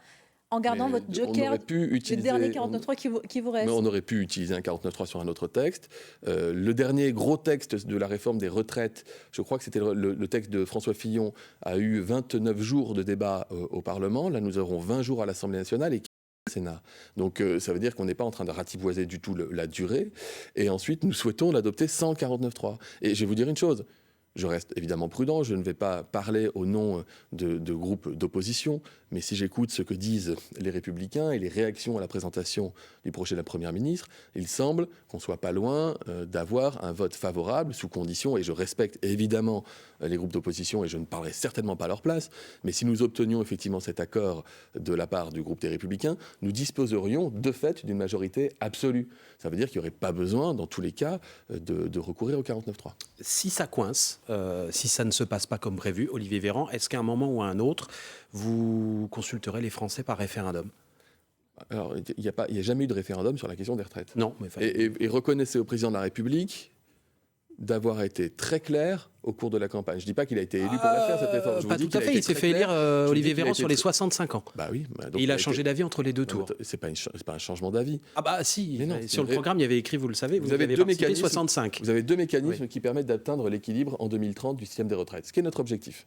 en gardant Mais votre on joker, aurait pu le utiliser, dernier 49.3 qui vous reste. mais on aurait pu utiliser un 49.3 sur un autre texte. Le dernier gros texte de la réforme des retraites, je crois que c'était le texte de François Fillon, a eu 29 jours de débat au Parlement. Là, nous aurons 20 jours à l'Assemblée nationale et au Sénat. Donc ça veut dire qu'on n'est pas en train de ratiboiser du tout la durée. Et ensuite, nous souhaitons l'adopter sans 49.3. Et je vais vous dire une chose. Je reste évidemment prudent, je ne vais pas parler au nom de groupes d'opposition, mais si j'écoute ce que disent les Républicains et les réactions à la présentation du projet de la Première ministre, il semble qu'on ne soit pas loin d'avoir un vote favorable sous condition, et je respecte évidemment les groupes d'opposition et je ne parlerai certainement pas à leur place, mais si nous obtenions effectivement cet accord de la part du groupe des Républicains, nous disposerions de fait d'une majorité absolue. Ça veut dire qu'il n'y aurait pas besoin, dans tous les cas, de recourir au 49.3. Si ça coince, si ça ne se passe pas comme prévu, Olivier Véran, est-ce qu'à un moment ou à un autre, vous consulterez les Français par référendum ? Alors, il n'y a jamais eu de référendum sur la question des retraites. Non, mais et reconnaissez au président de la République d'avoir été très clair au cours de la campagne. Je ne dis pas qu'il a été élu pour la faire, cette réforme. Pas tout à fait, il s'est fait élire, Olivier Véran, sur les 65 ans. Bah oui. Et il a changé d'avis entre les deux tours. C'est pas un changement d'avis. Ah bah si, non, sur le programme, il y avait écrit, vous le savez, vous avez deux mécanismes, 65. Vous avez deux mécanismes qui permettent d'atteindre l'équilibre en 2030 du système des retraites, ce qui est notre objectif.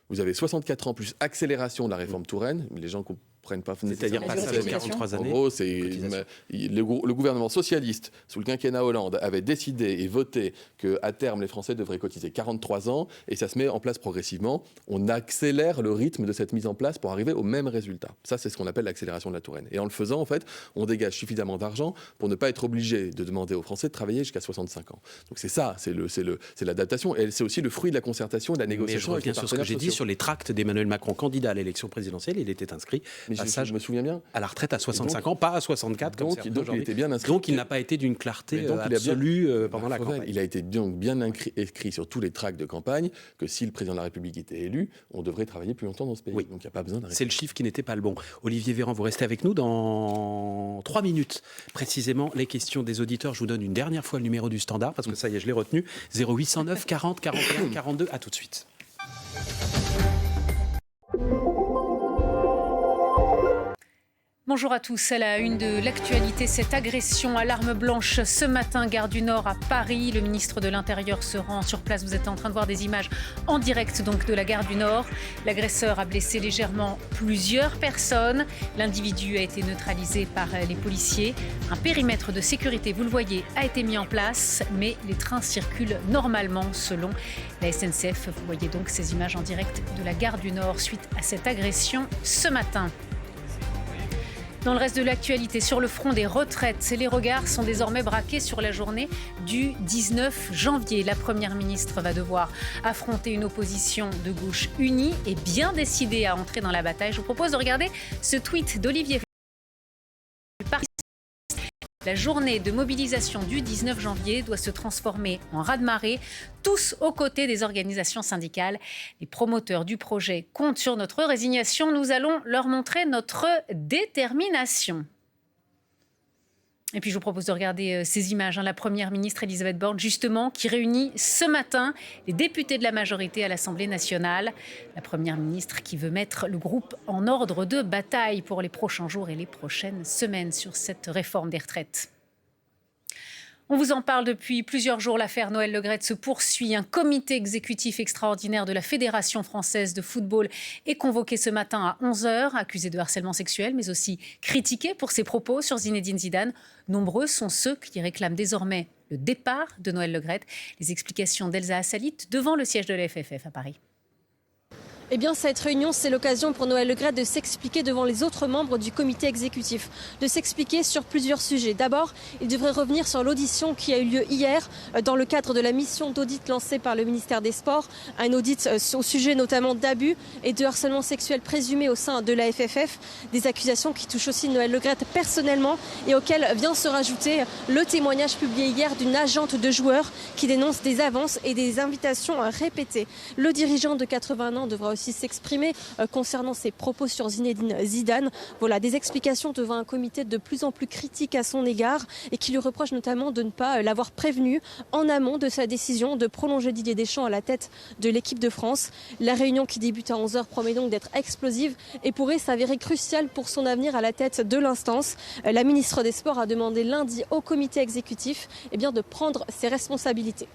Vous avez 64 ans plus accélération de la réforme Touraine. Les gens comprennent pas. C'est-à-dire passage à 43 années. En gros, le gouvernement socialiste, sous le quinquennat Hollande, avait décidé et voté qu'à terme, les Français devraient cotiser 43 ans et ça se met en place progressivement. On accélère le rythme de cette mise en place pour arriver au même résultat. Ça, c'est ce qu'on appelle l'accélération de la Touraine. Et en le faisant, en fait, on dégage suffisamment d'argent pour ne pas être obligé de demander aux Français de travailler jusqu'à 65 ans. Donc c'est ça, c'est l'adaptation. Et c'est aussi le fruit de la concertation et de la négociation. Mais je reviens sur ce que j'ai dit sur les tracts d'Emmanuel Macron, candidat à l'élection présidentielle. Il était inscrit je me souviens bien. À la retraite à 65 ans, pas à 64 comme certains donc il était bien inscrit. Donc il n'a pas été d'une clarté absolue pendant la campagne. Il a été donc bien écrit sur tous les tracts de campagne que si le président de la République était élu, on devrait travailler plus longtemps dans ce pays. Oui. Donc il n'y a pas besoin d'arrêter. C'est le chiffre qui n'était pas le bon. Olivier Véran, vous restez avec nous dans 3 minutes. Précisément, les questions des auditeurs. Je vous donne une dernière fois le numéro du standard parce que ça y est, je l'ai retenu. 0809 40 41 42. À tout de suite. Bonjour à tous. À la une de l'actualité, cette agression à l'arme blanche ce matin, gare du Nord à Paris. Le ministre de l'Intérieur se rend sur place. Vous êtes en train de voir des images en direct donc de la gare du Nord. L'agresseur a blessé légèrement plusieurs personnes. L'individu a été neutralisé par les policiers. Un périmètre de sécurité, vous le voyez, a été mis en place, mais les trains circulent normalement selon la SNCF. Vous voyez donc ces images en direct de la gare du Nord suite à cette agression ce matin. Dans le reste de l'actualité, sur le front des retraites, les regards sont désormais braqués sur la journée du 19 janvier. La Première ministre va devoir affronter une opposition de gauche unie et bien décidée à entrer dans la bataille. Je vous propose de regarder ce tweet d'Olivier. La journée de mobilisation du 19 janvier doit se transformer en raz-de-marée, tous aux côtés des organisations syndicales. Les promoteurs du projet comptent sur notre résignation. Nous allons leur montrer notre détermination. Et puis je vous propose de regarder ces images. La Première ministre Elisabeth Borne, justement, qui réunit ce matin les députés de la majorité à l'Assemblée nationale. La Première ministre qui veut mettre le groupe en ordre de bataille pour les prochains jours et les prochaines semaines sur cette réforme des retraites. On vous en parle depuis plusieurs jours. L'affaire Noël Le Graët se poursuit. Un comité exécutif extraordinaire de la Fédération française de football est convoqué ce matin à 11h, accusé de harcèlement sexuel, mais aussi critiqué pour ses propos sur Zinedine Zidane. Nombreux sont ceux qui réclament désormais le départ de Noël Le Graët. Les explications d'Elsa Assalit devant le siège de la FFF à Paris. Eh bien, cette réunion, c'est l'occasion pour Noël Le Graët de s'expliquer devant les autres membres du comité exécutif, de s'expliquer sur plusieurs sujets. D'abord, il devrait revenir sur l'audition qui a eu lieu hier dans le cadre de la mission d'audit lancée par le ministère des Sports, un audit au sujet notamment d'abus et de harcèlement sexuel présumé au sein de la FFF, des accusations qui touchent aussi Noël Le Graët personnellement et auxquelles vient se rajouter le témoignage publié hier d'une agente de joueurs qui dénonce des avances et des invitations répétées. Le dirigeant de 80 ans devra aussi s'exprimer concernant ses propos sur Zinedine Zidane. Voilà, des explications devant un comité de plus en plus critique à son égard et qui lui reproche notamment de ne pas l'avoir prévenu en amont de sa décision de prolonger Didier Deschamps à la tête de l'équipe de France. La réunion qui débute à 11h promet donc d'être explosive et pourrait s'avérer cruciale pour son avenir à la tête de l'instance. La ministre des Sports a demandé lundi au comité exécutif de prendre ses responsabilités.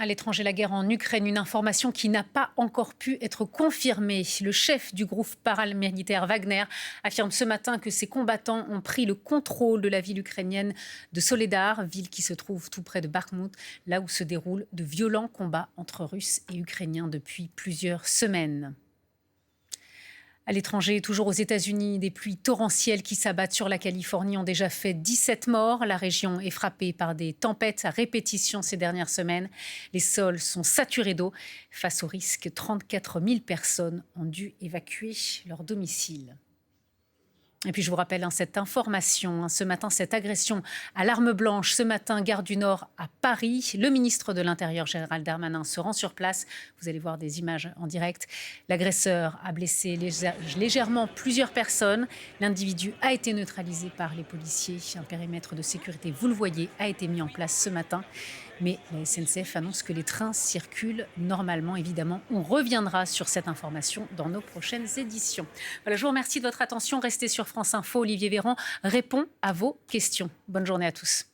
À l'étranger, la guerre en Ukraine, une information qui n'a pas encore pu être confirmée. Le chef du groupe paramilitaire Wagner affirme ce matin que ses combattants ont pris le contrôle de la ville ukrainienne de Soledar, ville qui se trouve tout près de Bakhmout, là où se déroulent de violents combats entre Russes et Ukrainiens depuis plusieurs semaines. À l'étranger, toujours aux États-Unis, des pluies torrentielles qui s'abattent sur la Californie ont déjà fait 17 morts. La région est frappée par des tempêtes à répétition ces dernières semaines. Les sols sont saturés d'eau. Face au risque, 34 000 personnes ont dû évacuer leur domicile. Et puis je vous rappelle cette information, ce matin, cette agression à l'arme blanche, ce matin, gare du Nord à Paris. Le ministre de l'Intérieur, Gérald Darmanin, se rend sur place. Vous allez voir des images en direct. L'agresseur a blessé légèrement plusieurs personnes. L'individu a été neutralisé par les policiers. Un périmètre de sécurité, vous le voyez, a été mis en place ce matin. Mais la SNCF annonce que les trains circulent normalement. Évidemment, on reviendra sur cette information dans nos prochaines éditions. Voilà, je vous remercie de votre attention. Restez sur France Info. Olivier Véran répond à vos questions. Bonne journée à tous.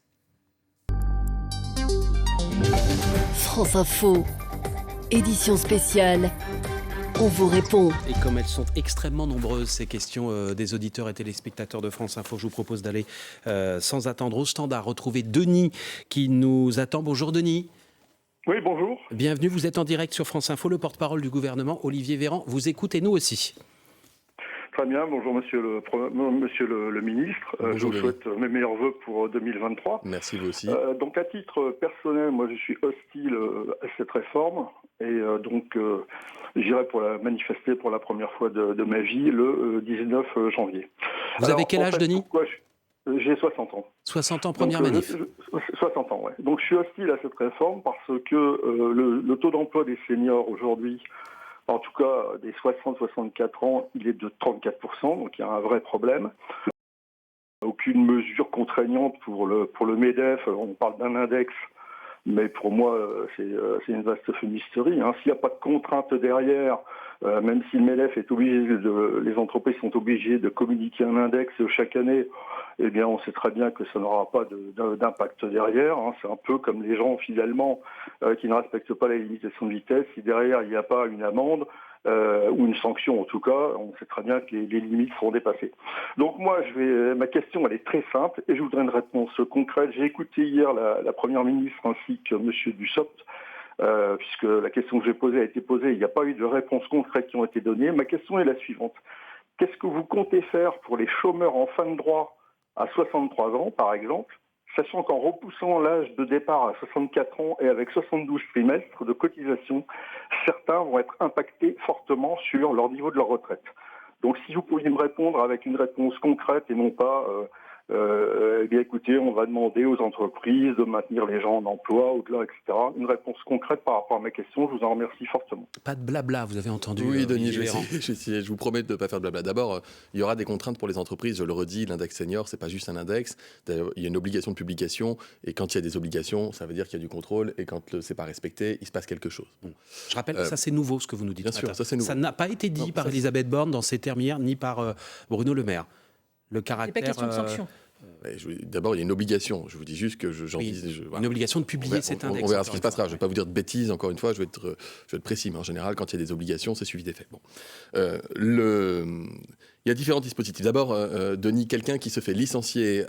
France Info, édition spéciale. On vous répond. Et comme elles sont extrêmement nombreuses, ces questions des auditeurs et téléspectateurs de France Info, je vous propose d'aller sans attendre au standard, retrouver Denis qui nous attend. Bonjour Denis. Oui, bonjour. Bienvenue, vous êtes en direct sur France Info, le porte-parole du gouvernement, Olivier Véran, vous écoutez, nous aussi. Très bien, bonjour monsieur le ministre. Je vous souhaite mes meilleurs vœux pour 2023. Merci, vous aussi. Donc à titre personnel, moi je suis hostile à cette réforme et j'irai pour la manifester pour la première fois de ma vie le 19 janvier. Vous avez quel âge, Denis ? J'ai 60 ans. 60 ans, première manif. 60 ans, oui. Donc je suis hostile à cette réforme parce que le taux d'emploi des seniors aujourd'hui, en tout cas des 60-64 ans, il est de 34%, donc il y a un vrai problème. Aucune mesure contraignante pour le MEDEF, on parle d'un index, mais pour moi c'est une vaste fumisterie. Hein. S'il n'y a pas de contrainte derrière, même si le MEDEF est obligé, les entreprises sont obligées de communiquer un index chaque année, eh bien on sait très bien que ça n'aura pas d'impact derrière. Hein. C'est un peu comme les gens finalement qui ne respectent pas la limitation de vitesse. Si derrière il n'y a pas une amende ou une sanction en tout cas, on sait très bien que les limites seront dépassées. Donc moi ma question elle est très simple et je voudrais une réponse concrète. J'ai écouté hier la Première ministre ainsi que M. Dussopt. Puisque la question que j'ai posée a été posée, il n'y a pas eu de réponses concrètes qui ont été données. Ma question est la suivante. Qu'est-ce que vous comptez faire pour les chômeurs en fin de droit à 63 ans, par exemple, sachant qu'en repoussant l'âge de départ à 64 ans et avec 72 trimestres de cotisation, certains vont être impactés fortement sur leur niveau de leur retraite. Donc si vous pouviez me répondre avec une réponse concrète et non pas... eh bien écoutez, on va demander aux entreprises de maintenir les gens en emploi, au-delà, etc. Une réponse concrète par rapport à ma question, je vous en remercie fortement. Pas de blabla, vous avez entendu. Oui, Denis, je vous promets de ne pas faire de blabla. D'abord, il y aura des contraintes pour les entreprises, je le redis, l'index senior, c'est pas juste un index. D'ailleurs, il y a une obligation de publication, et quand il y a des obligations, ça veut dire qu'il y a du contrôle, et quand c'est pas respecté, il se passe quelque chose. Bon. Je rappelle, ça c'est nouveau ce que vous nous dites. Bien sûr, ça c'est nouveau. Ça n'a pas été dit par Elisabeth Borne dans ces termes hier, ni par Bruno Le Maire. Le caractère. C'est pas question de sanction. D'abord, il y a une obligation. Je vous dis juste que une obligation de publier cet index. On verra ce qui se passera. Je ne vais pas vous dire de bêtises, encore une fois, je vais être précis. Mais en général, quand il y a des obligations, c'est suivi des faits. Bon. Il y a différents dispositifs. D'abord, Denis, quelqu'un qui se fait licencier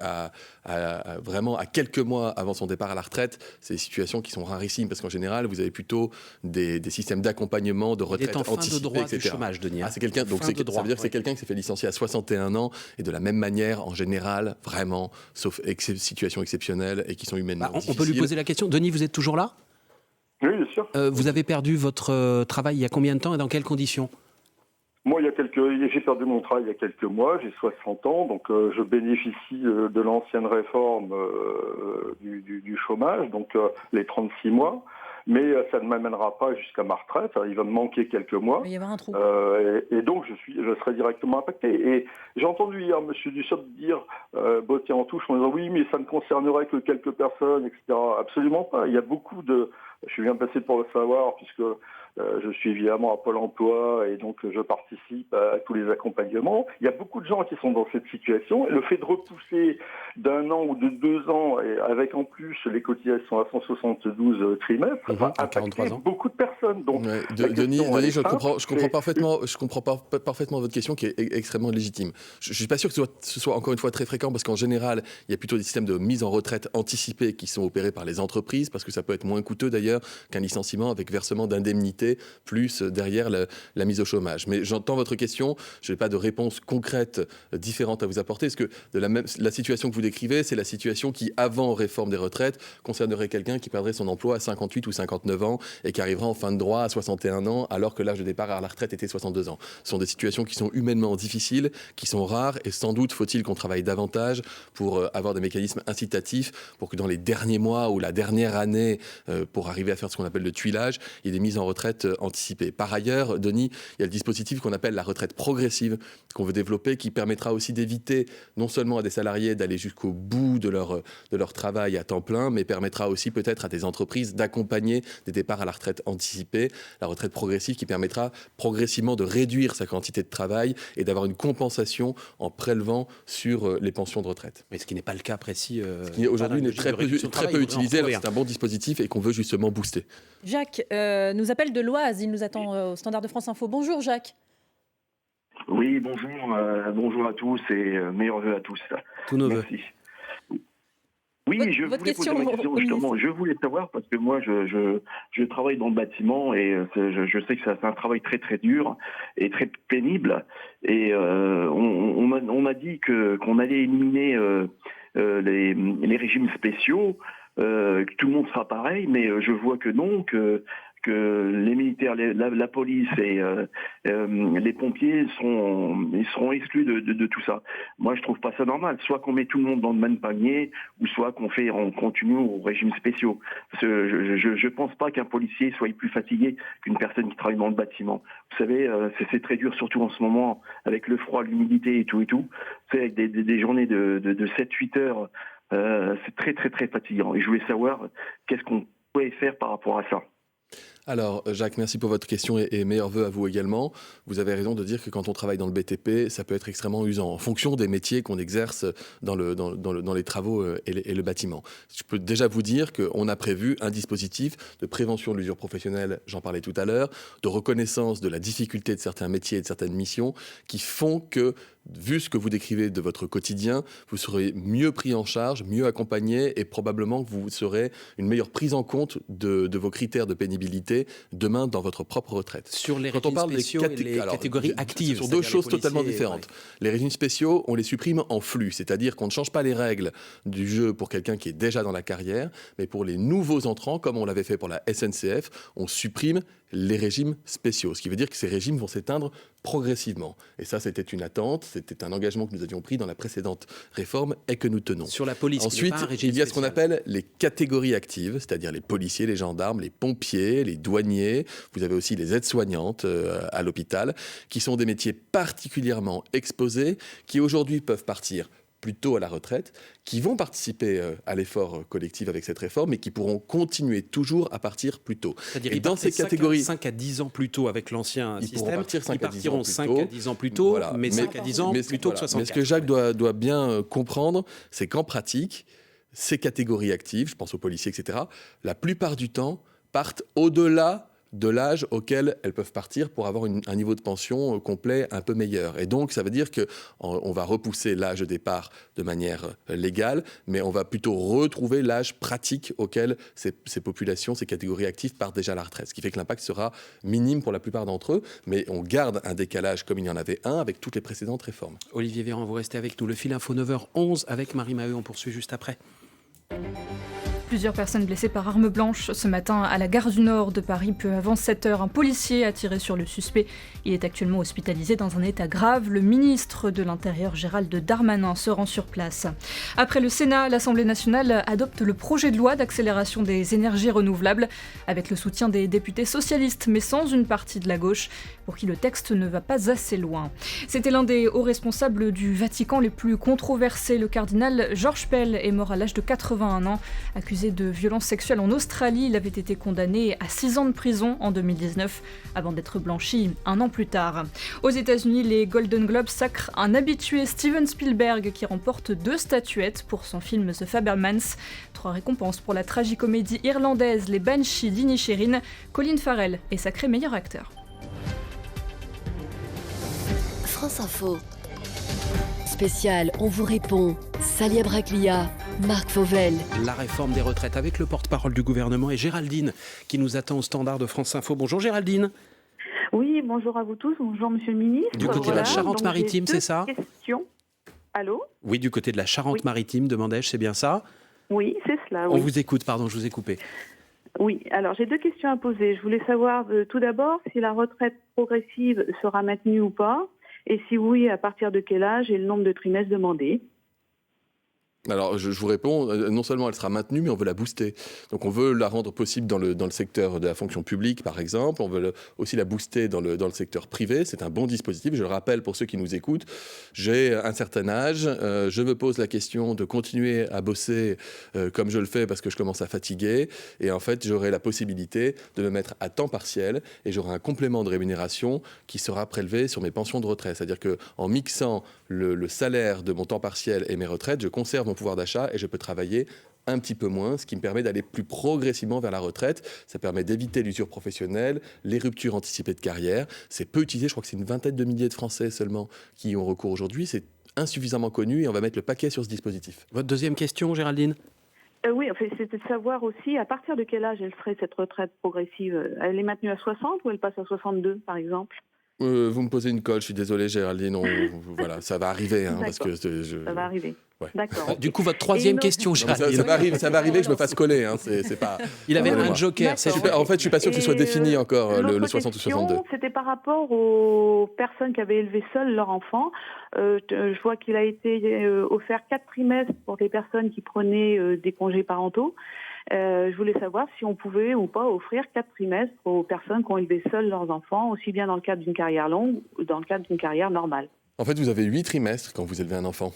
vraiment à quelques mois avant son départ à la retraite, c'est des situations qui sont rarissimes parce qu'en général, vous avez plutôt des systèmes d'accompagnement, de retraite anticipée, etc. Du chômage, Denis. C'est quelqu'un. Donc ça veut dire que c'est quelqu'un qui s'est fait licencier à 61 ans et de la même manière, en général, vraiment, sauf situations exceptionnelles et qui sont humainement difficiles. On peut lui poser la question. Denis, vous êtes toujours là ? Oui, bien sûr. Vous avez perdu votre travail il y a combien de temps et dans quelles conditions ? Moi, j'ai perdu mon travail il y a quelques mois, j'ai 60 ans, donc je bénéficie de l'ancienne réforme du chômage, donc les 36 mois, mais ça ne m'amènera pas jusqu'à ma retraite, il va me manquer quelques mois. Il va y avoir un trou. Et donc je serai directement impacté. Et j'ai entendu hier M. Dussopt dire, botter en touche en disant oui, mais ça ne concernerait que quelques personnes, etc. Absolument pas. Il y a beaucoup de Je suis bien placé pour le savoir puisque je suis évidemment à Pôle emploi et donc je participe à tous les accompagnements. Il y a beaucoup de gens qui sont dans cette situation et le fait de repousser d'1 an ou de 2 ans et avec en plus les cotisations à 172 trimestres, ça va impacter beaucoup de personnes. Donc, Denis, je comprends parfaitement votre question qui est extrêmement légitime. Je ne suis pas sûr que ce soit encore une fois très fréquent parce qu'en général, il y a plutôt des systèmes de mise en retraite anticipée qui sont opérés par les entreprises parce que ça peut être moins coûteux d'ailleurs qu'un licenciement avec versement d'indemnités plus derrière la mise au chômage. Mais j'entends votre question, je n'ai pas de réponse concrète différente à vous apporter, parce que la situation que vous décrivez, c'est la situation qui, avant réforme des retraites, concernerait quelqu'un qui perdrait son emploi à 58 ou 59 ans et qui arrivera en fin de droit à 61 ans, alors que l'âge de départ à la retraite était 62 ans. Ce sont des situations qui sont humainement difficiles, qui sont rares, et sans doute faut-il qu'on travaille davantage pour avoir des mécanismes incitatifs, pour que dans les derniers mois ou la dernière année, pour arriver à faire ce qu'on appelle le tuilage, il y ait des mises en retraite anticipée. Par ailleurs, Denis, il y a le dispositif qu'on appelle la retraite progressive qu'on veut développer, qui permettra aussi d'éviter non seulement à des salariés d'aller jusqu'au bout de leur travail à temps plein, mais permettra aussi peut-être à des entreprises d'accompagner des départs à la retraite anticipée. La retraite progressive qui permettra progressivement de réduire sa quantité de travail et d'avoir une compensation en prélevant sur les pensions de retraite. Mais ce qui n'est pas le cas précis. Ce qui aujourd'hui n'est très peu utilisé, alors c'est un bon dispositif et qu'on veut justement booster. Jacques nous appelle de l'Oise, il nous attend au standard de France Info. Bonjour Jacques. Oui, bonjour, bonjour à tous et meilleurs vœux à tous. Tous nos vœux. Merci. Oui, je voulais poser ma question justement. Je voulais savoir, parce que moi je travaille dans le bâtiment et je sais que c'est un travail très très dur et très pénible. Et on m'a dit qu'on allait éliminer les régimes spéciaux, que tout le monde sera pareil, mais je vois que non, que les militaires, la police et les pompiers seront exclus de tout ça. Moi, je trouve pas ça normal. Soit qu'on met tout le monde dans le même panier, ou soit qu'on continue aux régimes spéciaux. Parce que je pense pas qu'un policier soit plus fatigué qu'une personne qui travaille dans le bâtiment. Vous savez, c'est très dur, surtout en ce moment, avec le froid, l'humidité et tout. C'est avec des journées de 7-8 heures, c'est très très très fatigant. Et je voulais savoir qu'est-ce qu'on pouvait faire par rapport à ça. Alors, Jacques, merci pour votre question et meilleurs vœux à vous également. Vous avez raison de dire que quand on travaille dans le BTP, ça peut être extrêmement usant, en fonction des métiers qu'on exerce dans les travaux et le bâtiment. Je peux déjà vous dire qu'on a prévu un dispositif de prévention de l'usure professionnelle, j'en parlais tout à l'heure, de reconnaissance de la difficulté de certains métiers et de certaines missions, qui font que, vu ce que vous décrivez de votre quotidien, vous serez mieux pris en charge, mieux accompagné et probablement que vous serez une meilleure prise en compte de vos critères de pénibilité demain dans votre propre retraite. Sur les régimes spéciaux et les catégories actives. Sur deux choses totalement différentes. Les régimes spéciaux, on les supprime en flux, c'est-à-dire qu'on ne change pas les règles du jeu pour quelqu'un qui est déjà dans la carrière, mais pour les nouveaux entrants, comme on l'avait fait pour la SNCF, on supprime les régimes spéciaux, ce qui veut dire que ces régimes vont s'éteindre progressivement. Et ça, c'était une attente, c'était un engagement que nous avions pris dans la précédente réforme et que nous tenons. Sur la police, ensuite, il y a ce qu'on appelle les catégories actives, c'est-à-dire les policiers, les gendarmes, les pompiers, les douaniers. Vous avez aussi les aides-soignantes à l'hôpital, qui sont des métiers particulièrement exposés, qui aujourd'hui peuvent partir plus tôt à la retraite, qui vont participer à l'effort collectif avec cette réforme, mais qui pourront continuer toujours à partir plus tôt. C'est-à-dire qu'ils dans ces catégories 5 à 10 ans plus tôt avec l'ancien système, ils partiront 5 à 10 ans plus tôt, voilà. Mais 5 à 10 ans plus tôt que 64. Mais ce que Jacques doit bien comprendre, c'est qu'en pratique, ces catégories actives, je pense aux policiers, etc., la plupart du temps partent au-delà de l'âge auquel elles peuvent partir pour avoir un niveau de pension complet un peu meilleur. Et donc, ça veut dire qu'on va repousser l'âge de départ de manière légale, mais on va plutôt retrouver l'âge pratique auquel ces populations, ces catégories actives partent déjà à la retraite. Ce qui fait que l'impact sera minime pour la plupart d'entre eux, mais on garde un décalage comme il y en avait un avec toutes les précédentes réformes. Olivier Véran, vous restez avec nous. Le fil info 9h11 avec Marie Maheu. On poursuit juste après. Plusieurs personnes blessées par arme blanche ce matin à la gare du Nord de Paris. Peu avant 7h, un policier a tiré sur le suspect. Il est actuellement hospitalisé dans un état grave. Le ministre de l'Intérieur, Gérald Darmanin, se rend sur place. Après le Sénat, l'Assemblée nationale adopte le projet de loi d'accélération des énergies renouvelables avec le soutien des députés socialistes, mais sans une partie de la gauche, pour qui le texte ne va pas assez loin. C'était l'un des hauts responsables du Vatican les plus controversés. Le cardinal Georges Pell est mort à l'âge de 81 ans, accusé accusé de violences sexuelles en Australie. Il avait été condamné à 6 ans de prison en 2019, avant d'être blanchi un an plus tard. Aux États-Unis, les Golden Globes sacrent un habitué, Steven Spielberg, qui remporte 2 statuettes pour son film The Fabelmans. 3 récompenses pour la tragicomédie irlandaise Les Banshees d'Inisherin. Colin Farrell est sacré meilleur acteur. France Info. Spécial, on vous répond. Salia Braclia, Marc Fauvel. La réforme des retraites avec le porte-parole du gouvernement et Géraldine qui nous attend au standard de France Info. Bonjour Géraldine. Oui, bonjour à vous tous. Bonjour Monsieur le Ministre. Du côté de la Charente-Maritime, c'est ça ? Question. Allô ? Oui, du côté de la Charente-Maritime, demandais-je, c'est bien ça ? Oui, c'est cela. On vous écoute, pardon, je vous ai coupé. Oui, alors j'ai 2 questions à poser. Je voulais savoir tout d'abord si la retraite progressive sera maintenue ou pas, et si oui, à partir de quel âge et le nombre de trimestres demandés. Alors, je vous réponds, non seulement elle sera maintenue, mais on veut la booster. Donc, on veut la rendre possible dans le secteur de la fonction publique, par exemple. On veut aussi la booster dans le secteur privé. C'est un bon dispositif. Je le rappelle pour ceux qui nous écoutent. J'ai un certain âge. Je me pose la question de continuer à bosser comme je le fais parce que je commence à fatiguer. Et en fait, j'aurai la possibilité de me mettre à temps partiel et j'aurai un complément de rémunération qui sera prélevé sur mes pensions de retraite. C'est-à-dire qu'en mixant le salaire de mon temps partiel et mes retraites, je conserve mon pouvoir d'achat et je peux travailler un petit peu moins, ce qui me permet d'aller plus progressivement vers la retraite. Ça permet d'éviter l'usure professionnelle, les ruptures anticipées de carrière. C'est peu utilisé, je crois que c'est une vingtaine de milliers de Français seulement qui y ont recours aujourd'hui. C'est insuffisamment connu et on va mettre le paquet sur ce dispositif. Votre deuxième question, Géraldine ? Oui, en fait, c'était de savoir aussi à partir de quel âge elle serait cette retraite progressive. Elle est maintenue à 60 ou elle passe à 62, par exemple ? Vous me posez une colle, je suis désolé Géraldine, voilà, ça va arriver. Parce que ça va arriver. Ouais. D'accord. Du coup, votre troisième question, Géraldine. Ça va arriver que je me fasse coller. C'est pas... Il avait un joker. En fait, je suis pas sûr que ce soit défini encore, le 60 ou 62. C'était par rapport aux personnes qui avaient élevé seules leur enfant. Je vois qu'il a été offert 4 trimestres pour les personnes qui prenaient des congés parentaux. Je voulais savoir si on pouvait ou pas offrir 4 trimestres aux personnes qui ont élevé seules leurs enfants, aussi bien dans le cadre d'une carrière longue ou dans le cadre d'une carrière normale. En fait, vous avez 8 trimestres quand vous élevez un enfant.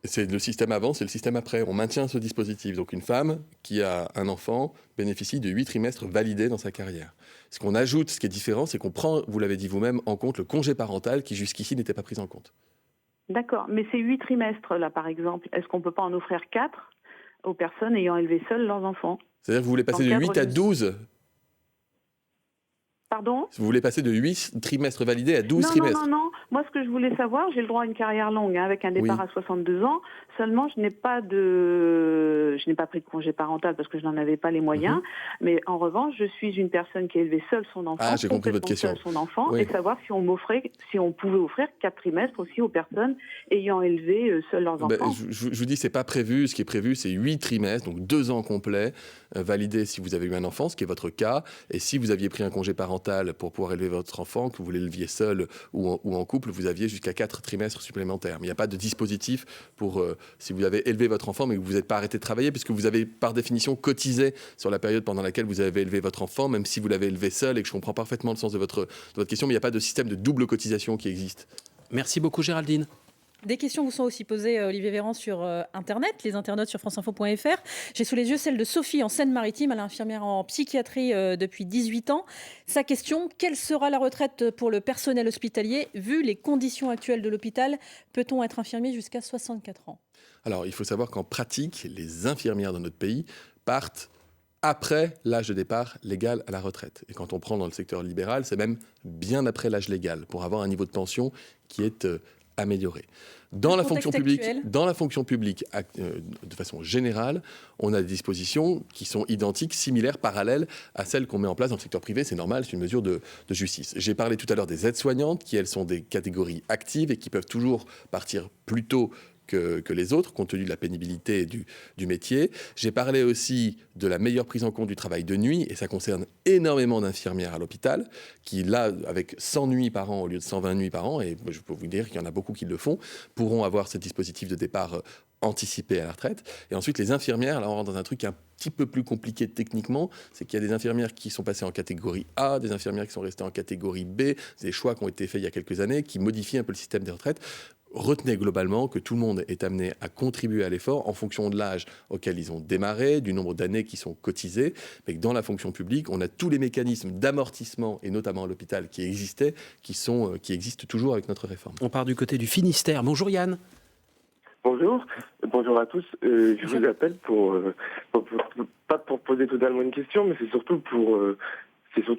C'est le système avant, c'est le système après. On maintient ce dispositif. Donc une femme qui a un enfant bénéficie de 8 trimestres validés dans sa carrière. Ce qu'on ajoute, ce qui est différent, c'est qu'on prend, vous l'avez dit vous-même, en compte le congé parental qui jusqu'ici n'était pas pris en compte. D'accord, mais ces 8 trimestres là par exemple, est-ce qu'on ne peut pas en offrir 4 aux personnes ayant élevé seules leurs enfants ? C'est-à-dire que vous voulez passer de 8 à 12 ? Pardon ? Vous voulez passer de 8 trimestres validés à 12 trimestres ? Non. Moi, ce que je voulais savoir, j'ai le droit à une carrière longue, avec un départ à 62 ans. Seulement, je n'ai pas pris de congé parental parce que je n'en avais pas les moyens. Mais en revanche, je suis une personne qui a élevé seule son enfant. Ah, j'ai compris votre question. Son enfant, et savoir si on pouvait offrir 4 trimestres aussi aux personnes ayant élevé seules leurs enfants. Je vous dis, c'est pas prévu. Ce qui est prévu, c'est 8 trimestres, donc 2 ans complets, validés si vous avez eu un enfant, ce qui est votre cas. Et si vous aviez pris un congé parental pour pouvoir élever votre enfant, que vous l'éleviez seul ou en couple, vous aviez jusqu'à 4 trimestres supplémentaires. Mais il n'y a pas de dispositif pour si vous avez élevé votre enfant mais que vous n'êtes pas arrêté de travailler, puisque vous avez par définition cotisé sur la période pendant laquelle vous avez élevé votre enfant, même si vous l'avez élevé seul, et que je comprends parfaitement le sens de votre question, mais il n'y a pas de système de double cotisation qui existe. Merci beaucoup Géraldine. Des questions vous sont aussi posées, Olivier Véran, sur Internet, les internautes sur franceinfo.fr. J'ai sous les yeux celle de Sophie en Seine-Maritime. Elle est infirmière en psychiatrie depuis 18 ans. Sa question, quelle sera la retraite pour le personnel hospitalier ? Vu les conditions actuelles de l'hôpital, peut-on être infirmier jusqu'à 64 ans ? Alors, il faut savoir qu'en pratique, les infirmières dans notre pays partent après l'âge de départ légal à la retraite. Et quand on prend dans le secteur libéral, c'est même bien après l'âge légal, pour avoir un niveau de pension qui est amélioré. Dans la fonction publique, de façon générale, on a des dispositions qui sont identiques, similaires, parallèles à celles qu'on met en place dans le secteur privé. C'est normal, c'est une mesure de justice. J'ai parlé tout à l'heure des aides-soignantes, qui elles sont des catégories actives et qui peuvent toujours partir plus tôt que les autres, compte tenu de la pénibilité du métier. J'ai parlé aussi de la meilleure prise en compte du travail de nuit, et ça concerne énormément d'infirmières à l'hôpital, qui là, avec 100 nuits par an au lieu de 120 nuits par an, et je peux vous dire qu'il y en a beaucoup qui le font, pourront avoir ce dispositif de départ anticipé à la retraite. Et ensuite, les infirmières, là on rentre dans un truc un petit peu plus compliqué techniquement, c'est qu'il y a des infirmières qui sont passées en catégorie A, des infirmières qui sont restées en catégorie B, c'est des choix qui ont été faits il y a quelques années, qui modifient un peu le système des retraites. retenez globalement que tout le monde est amené à contribuer à l'effort en fonction de l'âge auquel ils ont démarré, du nombre d'années qui sont cotisées, mais que dans la fonction publique, on a tous les mécanismes d'amortissement, et notamment à l'hôpital, qui existaient, qui existent toujours avec notre réforme. On part du côté du Finistère. Bonjour Yann. Bonjour à tous. Je vous appelle pas pour poser totalement une question, mais c'est surtout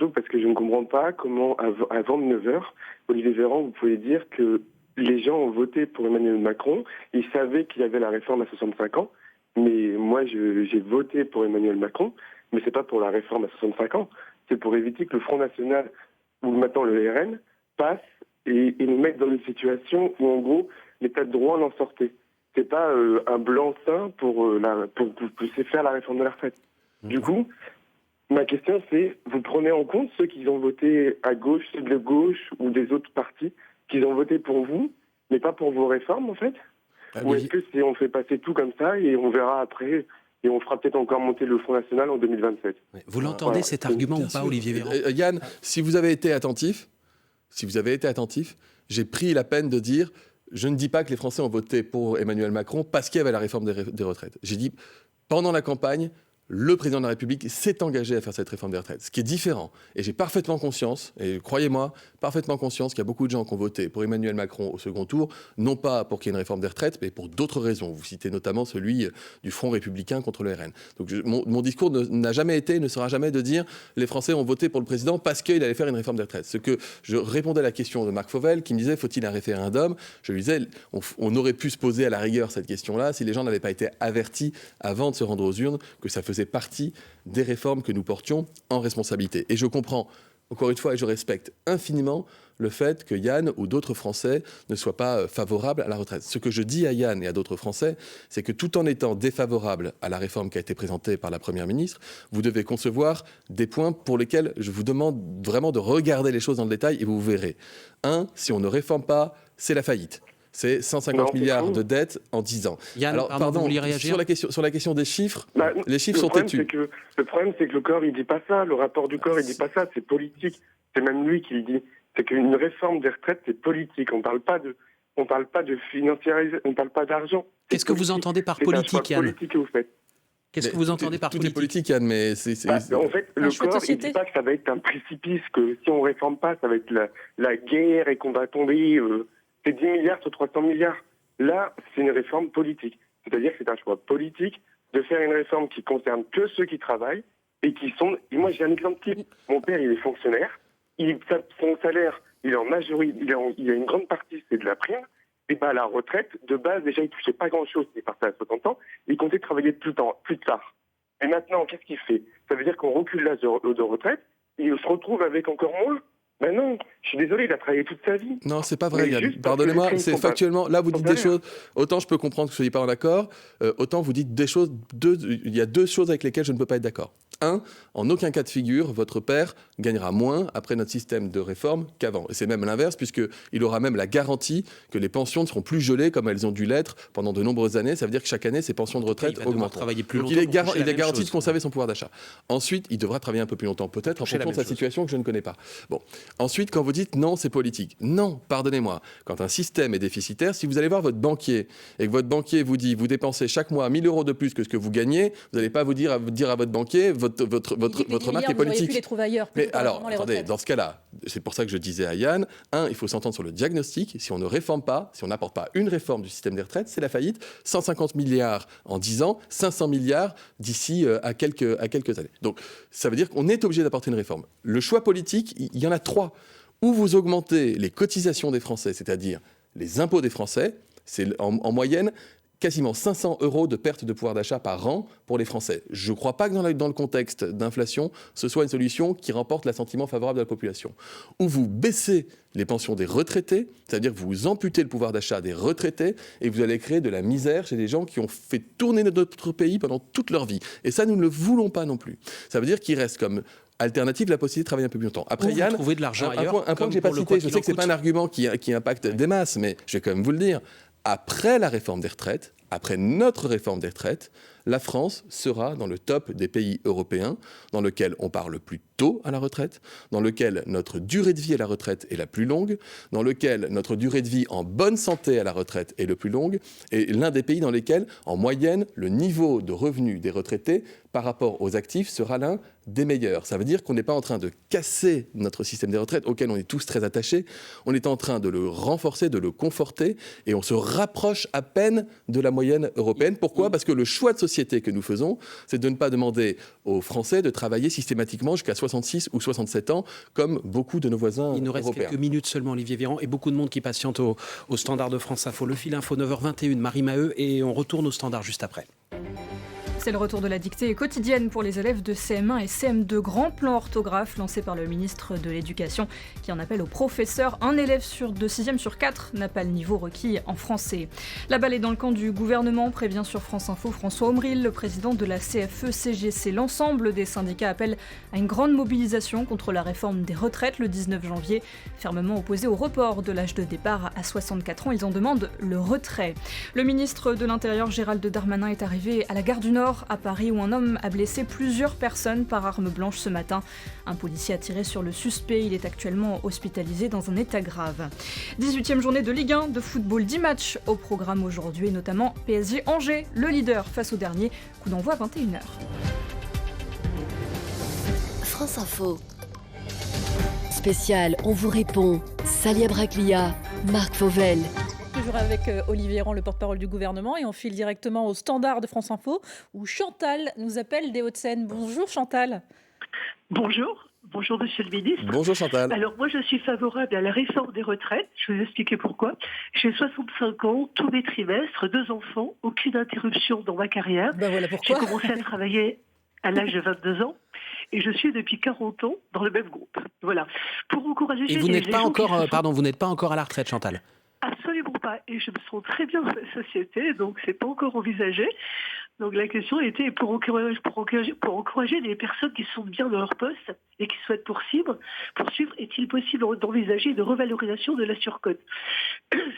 parce que je ne comprends pas comment, avant 9h, Olivier Véran, vous pouvez dire que les gens ont voté pour Emmanuel Macron. Ils savaient qu'il y avait la réforme à 65 ans, mais moi, j'ai voté pour Emmanuel Macron, mais c'est pas pour la réforme à 65 ans. C'est pour éviter que le Front National, ou maintenant le RN, passe et nous mette dans une situation où, en gros, l'état de droit en sortait. C'est pas un blanc-seing pour faire la réforme de la retraite. Du coup, ma question c'est, vous prenez en compte ceux qui ont voté à gauche, ceux de gauche ou des autres partis, qui ont voté pour vous, mais pas pour vos réformes en fait? Ou est-ce que on fait passer tout comme ça et on verra après et on fera peut-être encore monter le Front National en 2027? Vous l'entendez cet argument ou pas, Olivier Véran? Yann, si vous avez été attentif, j'ai pris la peine de dire, je ne dis pas que les Français ont voté pour Emmanuel Macron parce qu'il y avait la réforme des retraites. J'ai dit, pendant la campagne, le président de la République s'est engagé à faire cette réforme des retraites, ce qui est différent. Et j'ai parfaitement conscience, et croyez-moi, parfaitement conscience qu'il y a beaucoup de gens qui ont voté pour Emmanuel Macron au second tour, non pas pour qu'il y ait une réforme des retraites, mais pour d'autres raisons. Vous citez notamment celui du Front républicain contre le RN. Donc mon discours n'a jamais été, ne sera jamais de dire les Français ont voté pour le président parce qu'il allait faire une réforme des retraites. Ce que je répondais à la question de Marc Fauvel, qui me disait faut-il un référendum? Je lui disais on aurait pu se poser à la rigueur cette question-là si les gens n'avaient pas été avertis avant de se rendre aux urnes que ça faisait partie des réformes que nous portions en responsabilité. Et je comprends, encore une fois, et je respecte infiniment le fait que Yann ou d'autres Français ne soient pas favorables à la retraite. Ce que je dis à Yann et à d'autres Français, c'est que tout en étant défavorable à la réforme qui a été présentée par la Première ministre, vous devez concevoir des points pour lesquels je vous demande vraiment de regarder les choses dans le détail et vous verrez. 1, si on ne réforme pas, c'est la faillite. C'est 150 milliards de dettes en 10 ans. Yann, vous vouliez réagir sur la question des chiffres, les chiffres sont têtus. Le problème, c'est que le corps, il dit pas ça. Le rapport du corps, il dit pas ça. C'est politique. C'est même lui qui le dit. C'est qu'une réforme des retraites, c'est politique. On parle pas de financiariser, on parle pas d'argent. Qu'est-ce que vous entendez par politique, Yann? Politique que vous faites. Qu'est-ce que vous entendez par politique? Tout est politique, Yann, mais en fait, le corps, il dit pas que ça va être un précipice, que si on réforme pas, ça va être la guerre et qu'on va tomber... C'est 10 milliards sur 300 milliards. Là, c'est une réforme politique. C'est-à-dire que c'est un choix politique de faire une réforme qui concerne que ceux qui travaillent et qui sont... Et moi, j'ai un exemple type. Mon père, il est fonctionnaire. Son salaire, il est en majorité... Il y a une grande partie, c'est de la prime. Et bien, à la retraite, de base, déjà, il touchait pas grand-chose. Il est parti à 60 ans. Il comptait travailler plus tard. Et maintenant, qu'est-ce qu'il fait? Ça veut dire qu'on recule l'âge de retraite et il se retrouve avec encore moins. Ben non, je suis désolé, il a travaillé toute sa vie. Non, c'est pas vrai, Yann. Pardonnez-moi, c'est factuellement... Là, vous dites des choses... Autant je peux comprendre que vous ne soyez pas en accord, autant vous dites des choses... Il y a 2 choses avec lesquelles je ne peux pas être d'accord. 1, en aucun cas de figure, votre père gagnera moins après notre système de réforme qu'avant. Et c'est même l'inverse, puisqu'il aura même la garantie que les pensions ne seront plus gelées comme elles ont dû l'être pendant de nombreuses années. Ça veut dire que chaque année, ses pensions de retraite augmenteront. Donc il est garanti de conserver son pouvoir d'achat. Ensuite, il devra travailler un peu plus longtemps, peut-être, en fonction de sa situation que je ne connais pas. Bon. Ensuite, quand vous dites non, c'est politique. Non, pardonnez-moi. Quand un système est déficitaire, si vous allez voir votre banquier et que votre banquier vous dit vous dépensez chaque mois 1 000 € de plus que ce que vous gagnez, vous n'allez pas vous dire à votre banquier votre marque est politique. Les trouver ailleurs, mais alors, attendez, dans ce cas-là, c'est pour ça que je disais à Yann, il faut s'entendre sur le diagnostic. Si on ne réforme pas, si on n'apporte pas une réforme du système des retraites, c'est la faillite. 150 milliards en 10 ans, 500 milliards d'ici à quelques années. Donc, ça veut dire qu'on est obligé d'apporter une réforme. Le choix politique, il y en a 3. Ou vous augmentez les cotisations des Français, c'est-à-dire les impôts des Français, c'est en moyenne quasiment 500 € de perte de pouvoir d'achat par an pour les Français. Je ne crois pas que dans le contexte d'inflation, ce soit une solution qui remporte l'assentiment favorable de la population. Ou vous baissez les pensions des retraités, c'est-à-dire que vous amputez le pouvoir d'achat des retraités et vous allez créer de la misère chez des gens qui ont fait tourner notre pays pendant toute leur vie. Et ça, nous ne le voulons pas non plus. Ça veut dire qu'il reste comme alternative la possibilité de travailler un peu plus longtemps. Après, Yann, trouver de l'argent un point que je n'ai pas cité, je sais que ce n'est pas un argument qui impacte des masses, mais je vais quand même vous le dire. Après la réforme des retraites, après notre réforme des retraites, la France sera dans le top des pays européens dans lequel on part le plus tôt à la retraite, dans lequel notre durée de vie à la retraite est la plus longue, dans lequel notre durée de vie en bonne santé à la retraite est le plus longue, et l'un des pays dans lesquels, en moyenne, le niveau de revenu des retraités par rapport aux actifs sera l'un des meilleurs. Ça veut dire qu'on n'est pas en train de casser notre système des retraites, auquel on est tous très attachés, on est en train de le renforcer, de le conforter, et on se rapproche à peine de la moyenne européenne. Pourquoi ? Parce que le choix de société que nous faisons, c'est de ne pas demander aux Français de travailler systématiquement jusqu'à 66 ou 67 ans, comme beaucoup de nos voisins européens. Il nous reste quelques minutes seulement, Olivier Véran, et beaucoup de monde qui patiente au standard de France Info. Le fil info 9h21, Marie Maheu, et on retourne au standard juste après. C'est le retour de la dictée quotidienne pour les élèves de CM1 et CM2. Grand plan orthographe lancé par le ministre de l'Éducation qui en appelle aux professeurs. Un élève de 6e sur 4 n'a pas le niveau requis en français. La balle est dans le camp du gouvernement, prévient sur France Info François Omril, le président de la CFE-CGC. L'ensemble des syndicats appellent à une grande mobilisation contre la réforme des retraites le 19 janvier. Fermement opposés au report de l'âge de départ à 64 ans, ils en demandent le retrait. Le ministre de l'Intérieur Gérald Darmanin est arrivé à la gare du Nord à Paris où un homme a blessé plusieurs personnes par arme blanche ce matin. Un policier a tiré sur le suspect. Il est actuellement hospitalisé dans un état grave. 18e journée de Ligue 1 de football, 10 matchs au programme aujourd'hui et notamment PSG Angers, le leader face au dernier. Coup d'envoi à 21h. France Info. Spécial, on vous répond. Salia Braclia, Marc Fauvel. Toujours avec Olivier Véran, le porte-parole du gouvernement, et on file directement au standard de France Info où Chantal nous appelle des Hauts-de-Seine. Bonjour Chantal. Bonjour Monsieur le Ministre. Bonjour Chantal. Alors moi je suis favorable à la réforme des retraites, je vais vous expliquer pourquoi. J'ai 65 ans, tous mes trimestres, 2 enfants, aucune interruption dans ma carrière. Voilà pourquoi. J'ai commencé à travailler à l'âge de 22 ans. Et je suis depuis 40 ans dans le même groupe. Voilà. Pour encourager. Et vous n'êtes pas encore, vous n'êtes pas encore à la retraite, Chantal. Absolument pas. Et je me sens très bien dans la société, donc c'est pas encore envisagé. Donc la question était pour encourager les personnes qui sont bien dans leur poste et qui souhaitent poursuivre, est-il possible d'envisager une revalorisation de la surcote ?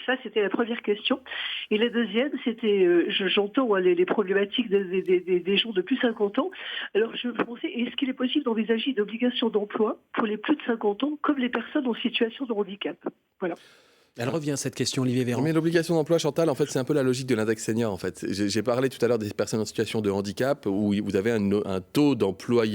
Ça, c'était la première question. Et la deuxième, c'était, j'entends les problématiques des gens de plus de 50 ans. Alors je pensais, est-ce qu'il est possible d'envisager une obligation d'emploi pour les plus de 50 ans, comme les personnes en situation de handicap ? Voilà. Elle revient, cette question, Olivier Véran. Mais l'obligation d'emploi, Chantal, en fait, c'est un peu la logique de l'index senior. En fait, j'ai parlé tout à l'heure des personnes en situation de handicap, où vous avez un taux d'emploi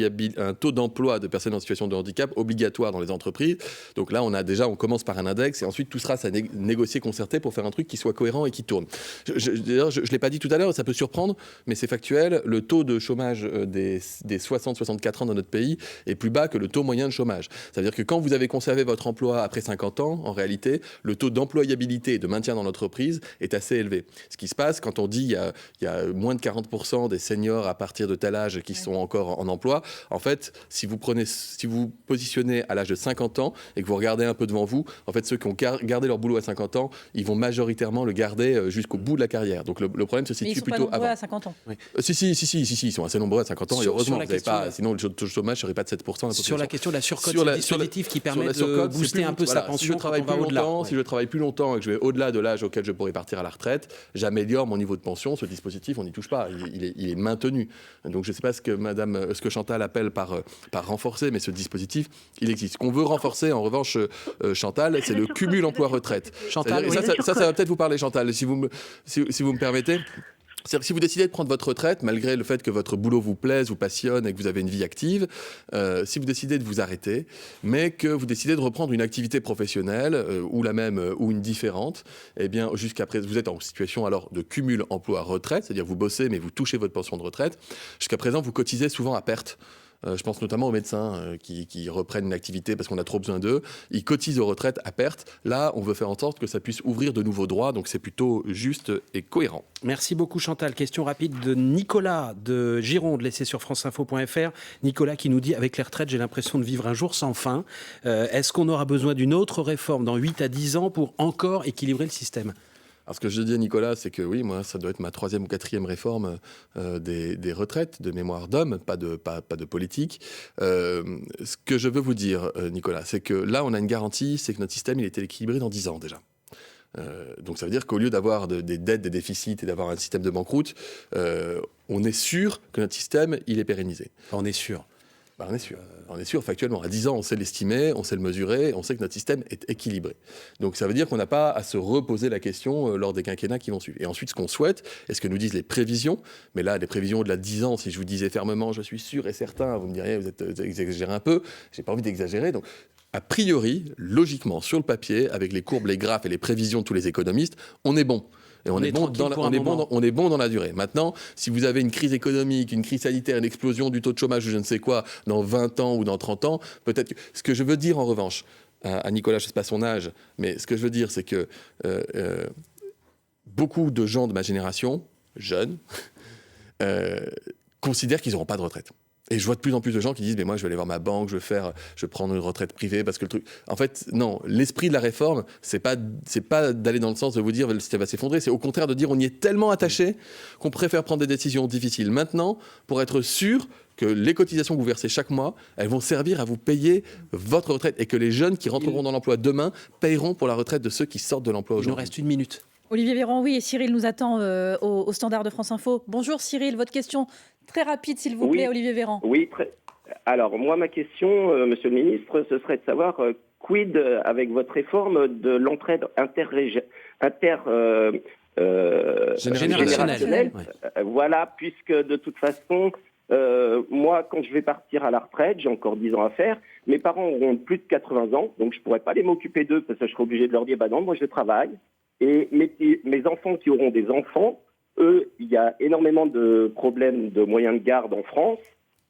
de personnes en situation de handicap obligatoire dans les entreprises. Donc là, on commence par un index, et ensuite tout sera à négocier, concerté pour faire un truc qui soit cohérent et qui tourne. D'ailleurs, je l'ai pas dit tout à l'heure, ça peut surprendre, mais c'est factuel. Le taux de chômage des 60-64 ans dans notre pays est plus bas que le taux moyen de chômage. Ça veut dire que quand vous avez conservé votre emploi après 50 ans, en réalité, le taux d'employabilité et de maintien dans l'entreprise est assez élevé. Ce qui se passe quand on dit il y a moins de 40% des seniors à partir de tel âge qui sont encore en emploi, en fait, si vous positionnez à l'âge de 50 ans et que vous regardez un peu devant vous, en fait, ceux qui ont gardé leur boulot à 50 ans, ils vont majoritairement le garder jusqu'au bout de la carrière. Donc le problème se situe plutôt avant. Mais ils sont pas nombreux à 50 ans. Oui. Si, ils sont assez nombreux à 50 ans, et heureusement, sinon le taux de chômage ne serait pas de 7%. Sur la question de la surcote, c'est le dispositif qui permet de booster un peu sa pension. Si je travaille plus longtemps, si je travaille plus longtemps et que je vais au-delà de l'âge auquel je pourrais partir à la retraite, j'améliore mon niveau de pension. Ce dispositif, on n'y touche pas. Il est maintenu. Donc je ne sais pas ce que Chantal appelle par renforcer, mais ce dispositif, il existe. Ce qu'on veut renforcer, en revanche, Chantal, c'est le cumul emploi-retraite. Chantal, ça va peut-être vous parler, Chantal, si vous me permettez. C'est-à-dire que si vous décidez de prendre votre retraite, malgré le fait que votre boulot vous plaise, vous passionne et que vous avez une vie active, si vous décidez de vous arrêter, mais que vous décidez de reprendre une activité professionnelle, ou la même, ou une différente, eh bien, jusqu'à présent, vous êtes en situation alors de cumul emploi-retraite, c'est-à-dire vous bossez, mais vous touchez votre pension de retraite. Jusqu'à présent, vous cotisez souvent à perte. Je pense notamment aux médecins qui reprennent une activité parce qu'on a trop besoin d'eux. Ils cotisent aux retraites à perte. Là, on veut faire en sorte que ça puisse ouvrir de nouveaux droits. Donc, c'est plutôt juste et cohérent. Merci beaucoup, Chantal. Question rapide de Nicolas de Gironde, laissée sur franceinfo.fr. Nicolas qui nous dit « Avec les retraites, j'ai l'impression de vivre un jour sans fin. Est-ce qu'on aura besoin d'une autre réforme dans 8 à 10 ans pour encore équilibrer le système ?» Alors ce que je dis à Nicolas, c'est que oui, moi, ça doit être ma 3e ou 4e réforme des retraites, de mémoire d'homme, pas de politique. Ce que je veux vous dire, Nicolas, c'est que là, on a une garantie, c'est que notre système, il était équilibré dans 10 ans déjà. Donc ça veut dire qu'au lieu d'avoir des dettes, des déficits et d'avoir un système de banqueroute, on est sûr que notre système, il est pérennisé. On est sûr. On est sûr. On est sûr factuellement. À 10 ans, on sait l'estimer, on sait le mesurer, on sait que notre système est équilibré. Donc ça veut dire qu'on n'a pas à se reposer la question lors des quinquennats qui vont suivre. Et ensuite, ce qu'on souhaite, et ce que nous disent les prévisions, mais là, les prévisions au-delà de 10 ans, si je vous disais fermement, je suis sûr et certain, vous me diriez, vous exagérez un peu, j'ai pas envie d'exagérer. Donc, a priori, logiquement, sur le papier, avec les courbes, les graphes et les prévisions de tous les économistes, on est bon. Et on est bon dans la durée. Maintenant, si vous avez une crise économique, une crise sanitaire, une explosion du taux de chômage ou je ne sais quoi, dans 20 ans ou dans 30 ans, peut-être que... Ce que je veux dire, en revanche, à Nicolas, je ne sais pas son âge, mais ce que je veux dire, c'est que beaucoup de gens de ma génération, jeunes, considèrent qu'ils n'auront pas de retraite. Et je vois de plus en plus de gens qui disent « mais moi, je vais aller voir ma banque, je vais prendre une retraite privée parce que le truc... » En fait, non, l'esprit de la réforme, c'est pas d'aller dans le sens de vous dire « le système va s'effondrer », c'est au contraire de dire « on y est tellement attaché qu'on préfère prendre des décisions difficiles maintenant pour être sûr que les cotisations que vous versez chaque mois, elles vont servir à vous payer votre retraite et que les jeunes qui rentreront dans l'emploi demain payeront pour la retraite de ceux qui sortent de l'emploi aujourd'hui. » Il nous reste 1 minute. Olivier Véran, oui, et Cyril nous attend au standard de France Info. Bonjour Cyril, votre question très rapide s'il vous plaît, Olivier Véran. Oui, alors moi ma question, monsieur le ministre, ce serait de savoir quid avec votre réforme de l'entraide générationnelle. Voilà, puisque de toute façon, moi quand je vais partir à la retraite, j'ai encore 10 ans à faire, mes parents auront plus de 80 ans, donc je ne pourrai pas les m'occuper d'eux parce que je serai obligé de leur dire, bah non, moi je travaille. Et mes enfants qui auront des enfants, eux, il y a énormément de problèmes de moyens de garde en France.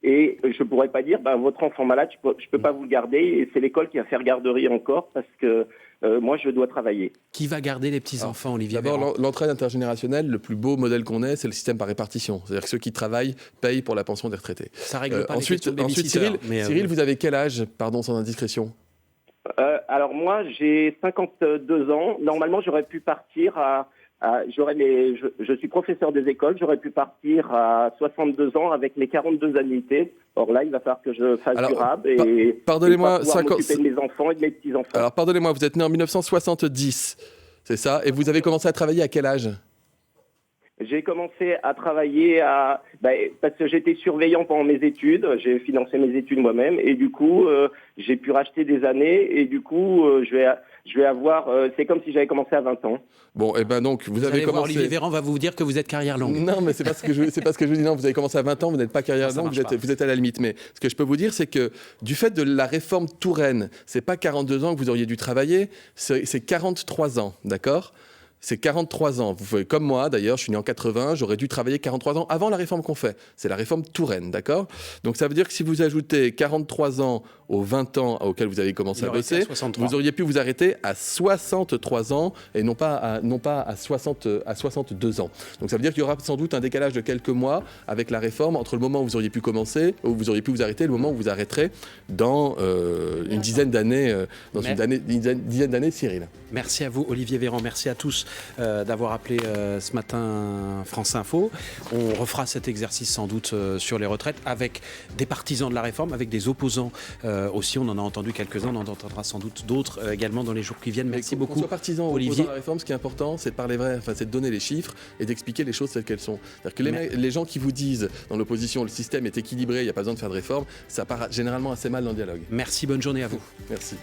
Et je ne pourrais pas dire, votre enfant malade, je ne peux pas vous le garder. Et c'est l'école qui va faire garderie encore parce que moi, je dois travailler. Qui va garder les petits-enfants, Olivier D'abord, Véran? l'entraide intergénérationnelle, le plus beau modèle qu'on ait, c'est le système par répartition. C'est-à-dire que ceux qui travaillent payent pour la pension des retraités. Ça règle pas ensuite, les questions de Cyril, vous avez quel âge, pardon, sans indiscrétion? Alors moi, j'ai 52 ans. Normalement, j'aurais pu partir je suis professeur des écoles, j'aurais pu partir à 62 ans avec mes 42 annuités. Or là, il va falloir que je fasse durable et pardonnez-moi, m'occuper de mes enfants et de mes petits-enfants. Alors pardonnez-moi, vous êtes né en 1970, c'est ça? Et vous avez commencé à travailler à quel âge? J'ai commencé à travailler parce que j'étais surveillant pendant mes études, j'ai financé mes études moi-même et du coup j'ai pu racheter des années et du coup je vais avoir, c'est comme si j'avais commencé à 20 ans. Bon, et ben donc vous avez commencé. Olivier Véran va vous dire que vous êtes carrière longue. Non, mais c'est pas ce que je dis. Non, vous avez commencé à 20 ans, vous n'êtes pas carrière longue, vous êtes à la limite. Mais ce que je peux vous dire, c'est que du fait de la réforme Touraine, c'est pas 42 ans que vous auriez dû travailler, c'est 43 ans, d'accord? C'est 43 ans. Vous pouvez, comme moi, d'ailleurs, je suis né en 80, j'aurais dû travailler 43 ans avant la réforme qu'on fait. C'est la réforme Touraine, d'accord? Donc ça veut dire que si vous ajoutez 43 ans aux 20 ans auxquels vous avez commencé à bosser, vous auriez pu vous arrêter à 63 ans et non pas à 62 ans. Donc ça veut dire qu'il y aura sans doute un décalage de quelques mois avec la réforme entre le moment où vous auriez pu commencer, où vous auriez pu vous arrêter, et le moment où vous arrêterez dans une dizaine d'années, dizaine d'années, Cyril. Merci à vous, Olivier Véran. Merci à tous d'avoir appelé ce matin France Info. On refera cet exercice sans doute sur les retraites avec des partisans de la réforme, avec des opposants aussi. On en a entendu quelques-uns, on en entendra sans doute d'autres également dans les jours qui viennent. Merci beaucoup, soit partisan Olivier. De la réforme, ce qui est important, c'est de parler vrai, c'est de donner les chiffres et d'expliquer les choses telles qu'elles sont. C'est-à-dire que les gens qui vous disent dans l'opposition le système est équilibré, il n'y a pas besoin de faire de réforme, ça part généralement assez mal dans le dialogue. Merci, bonne journée à vous. Merci.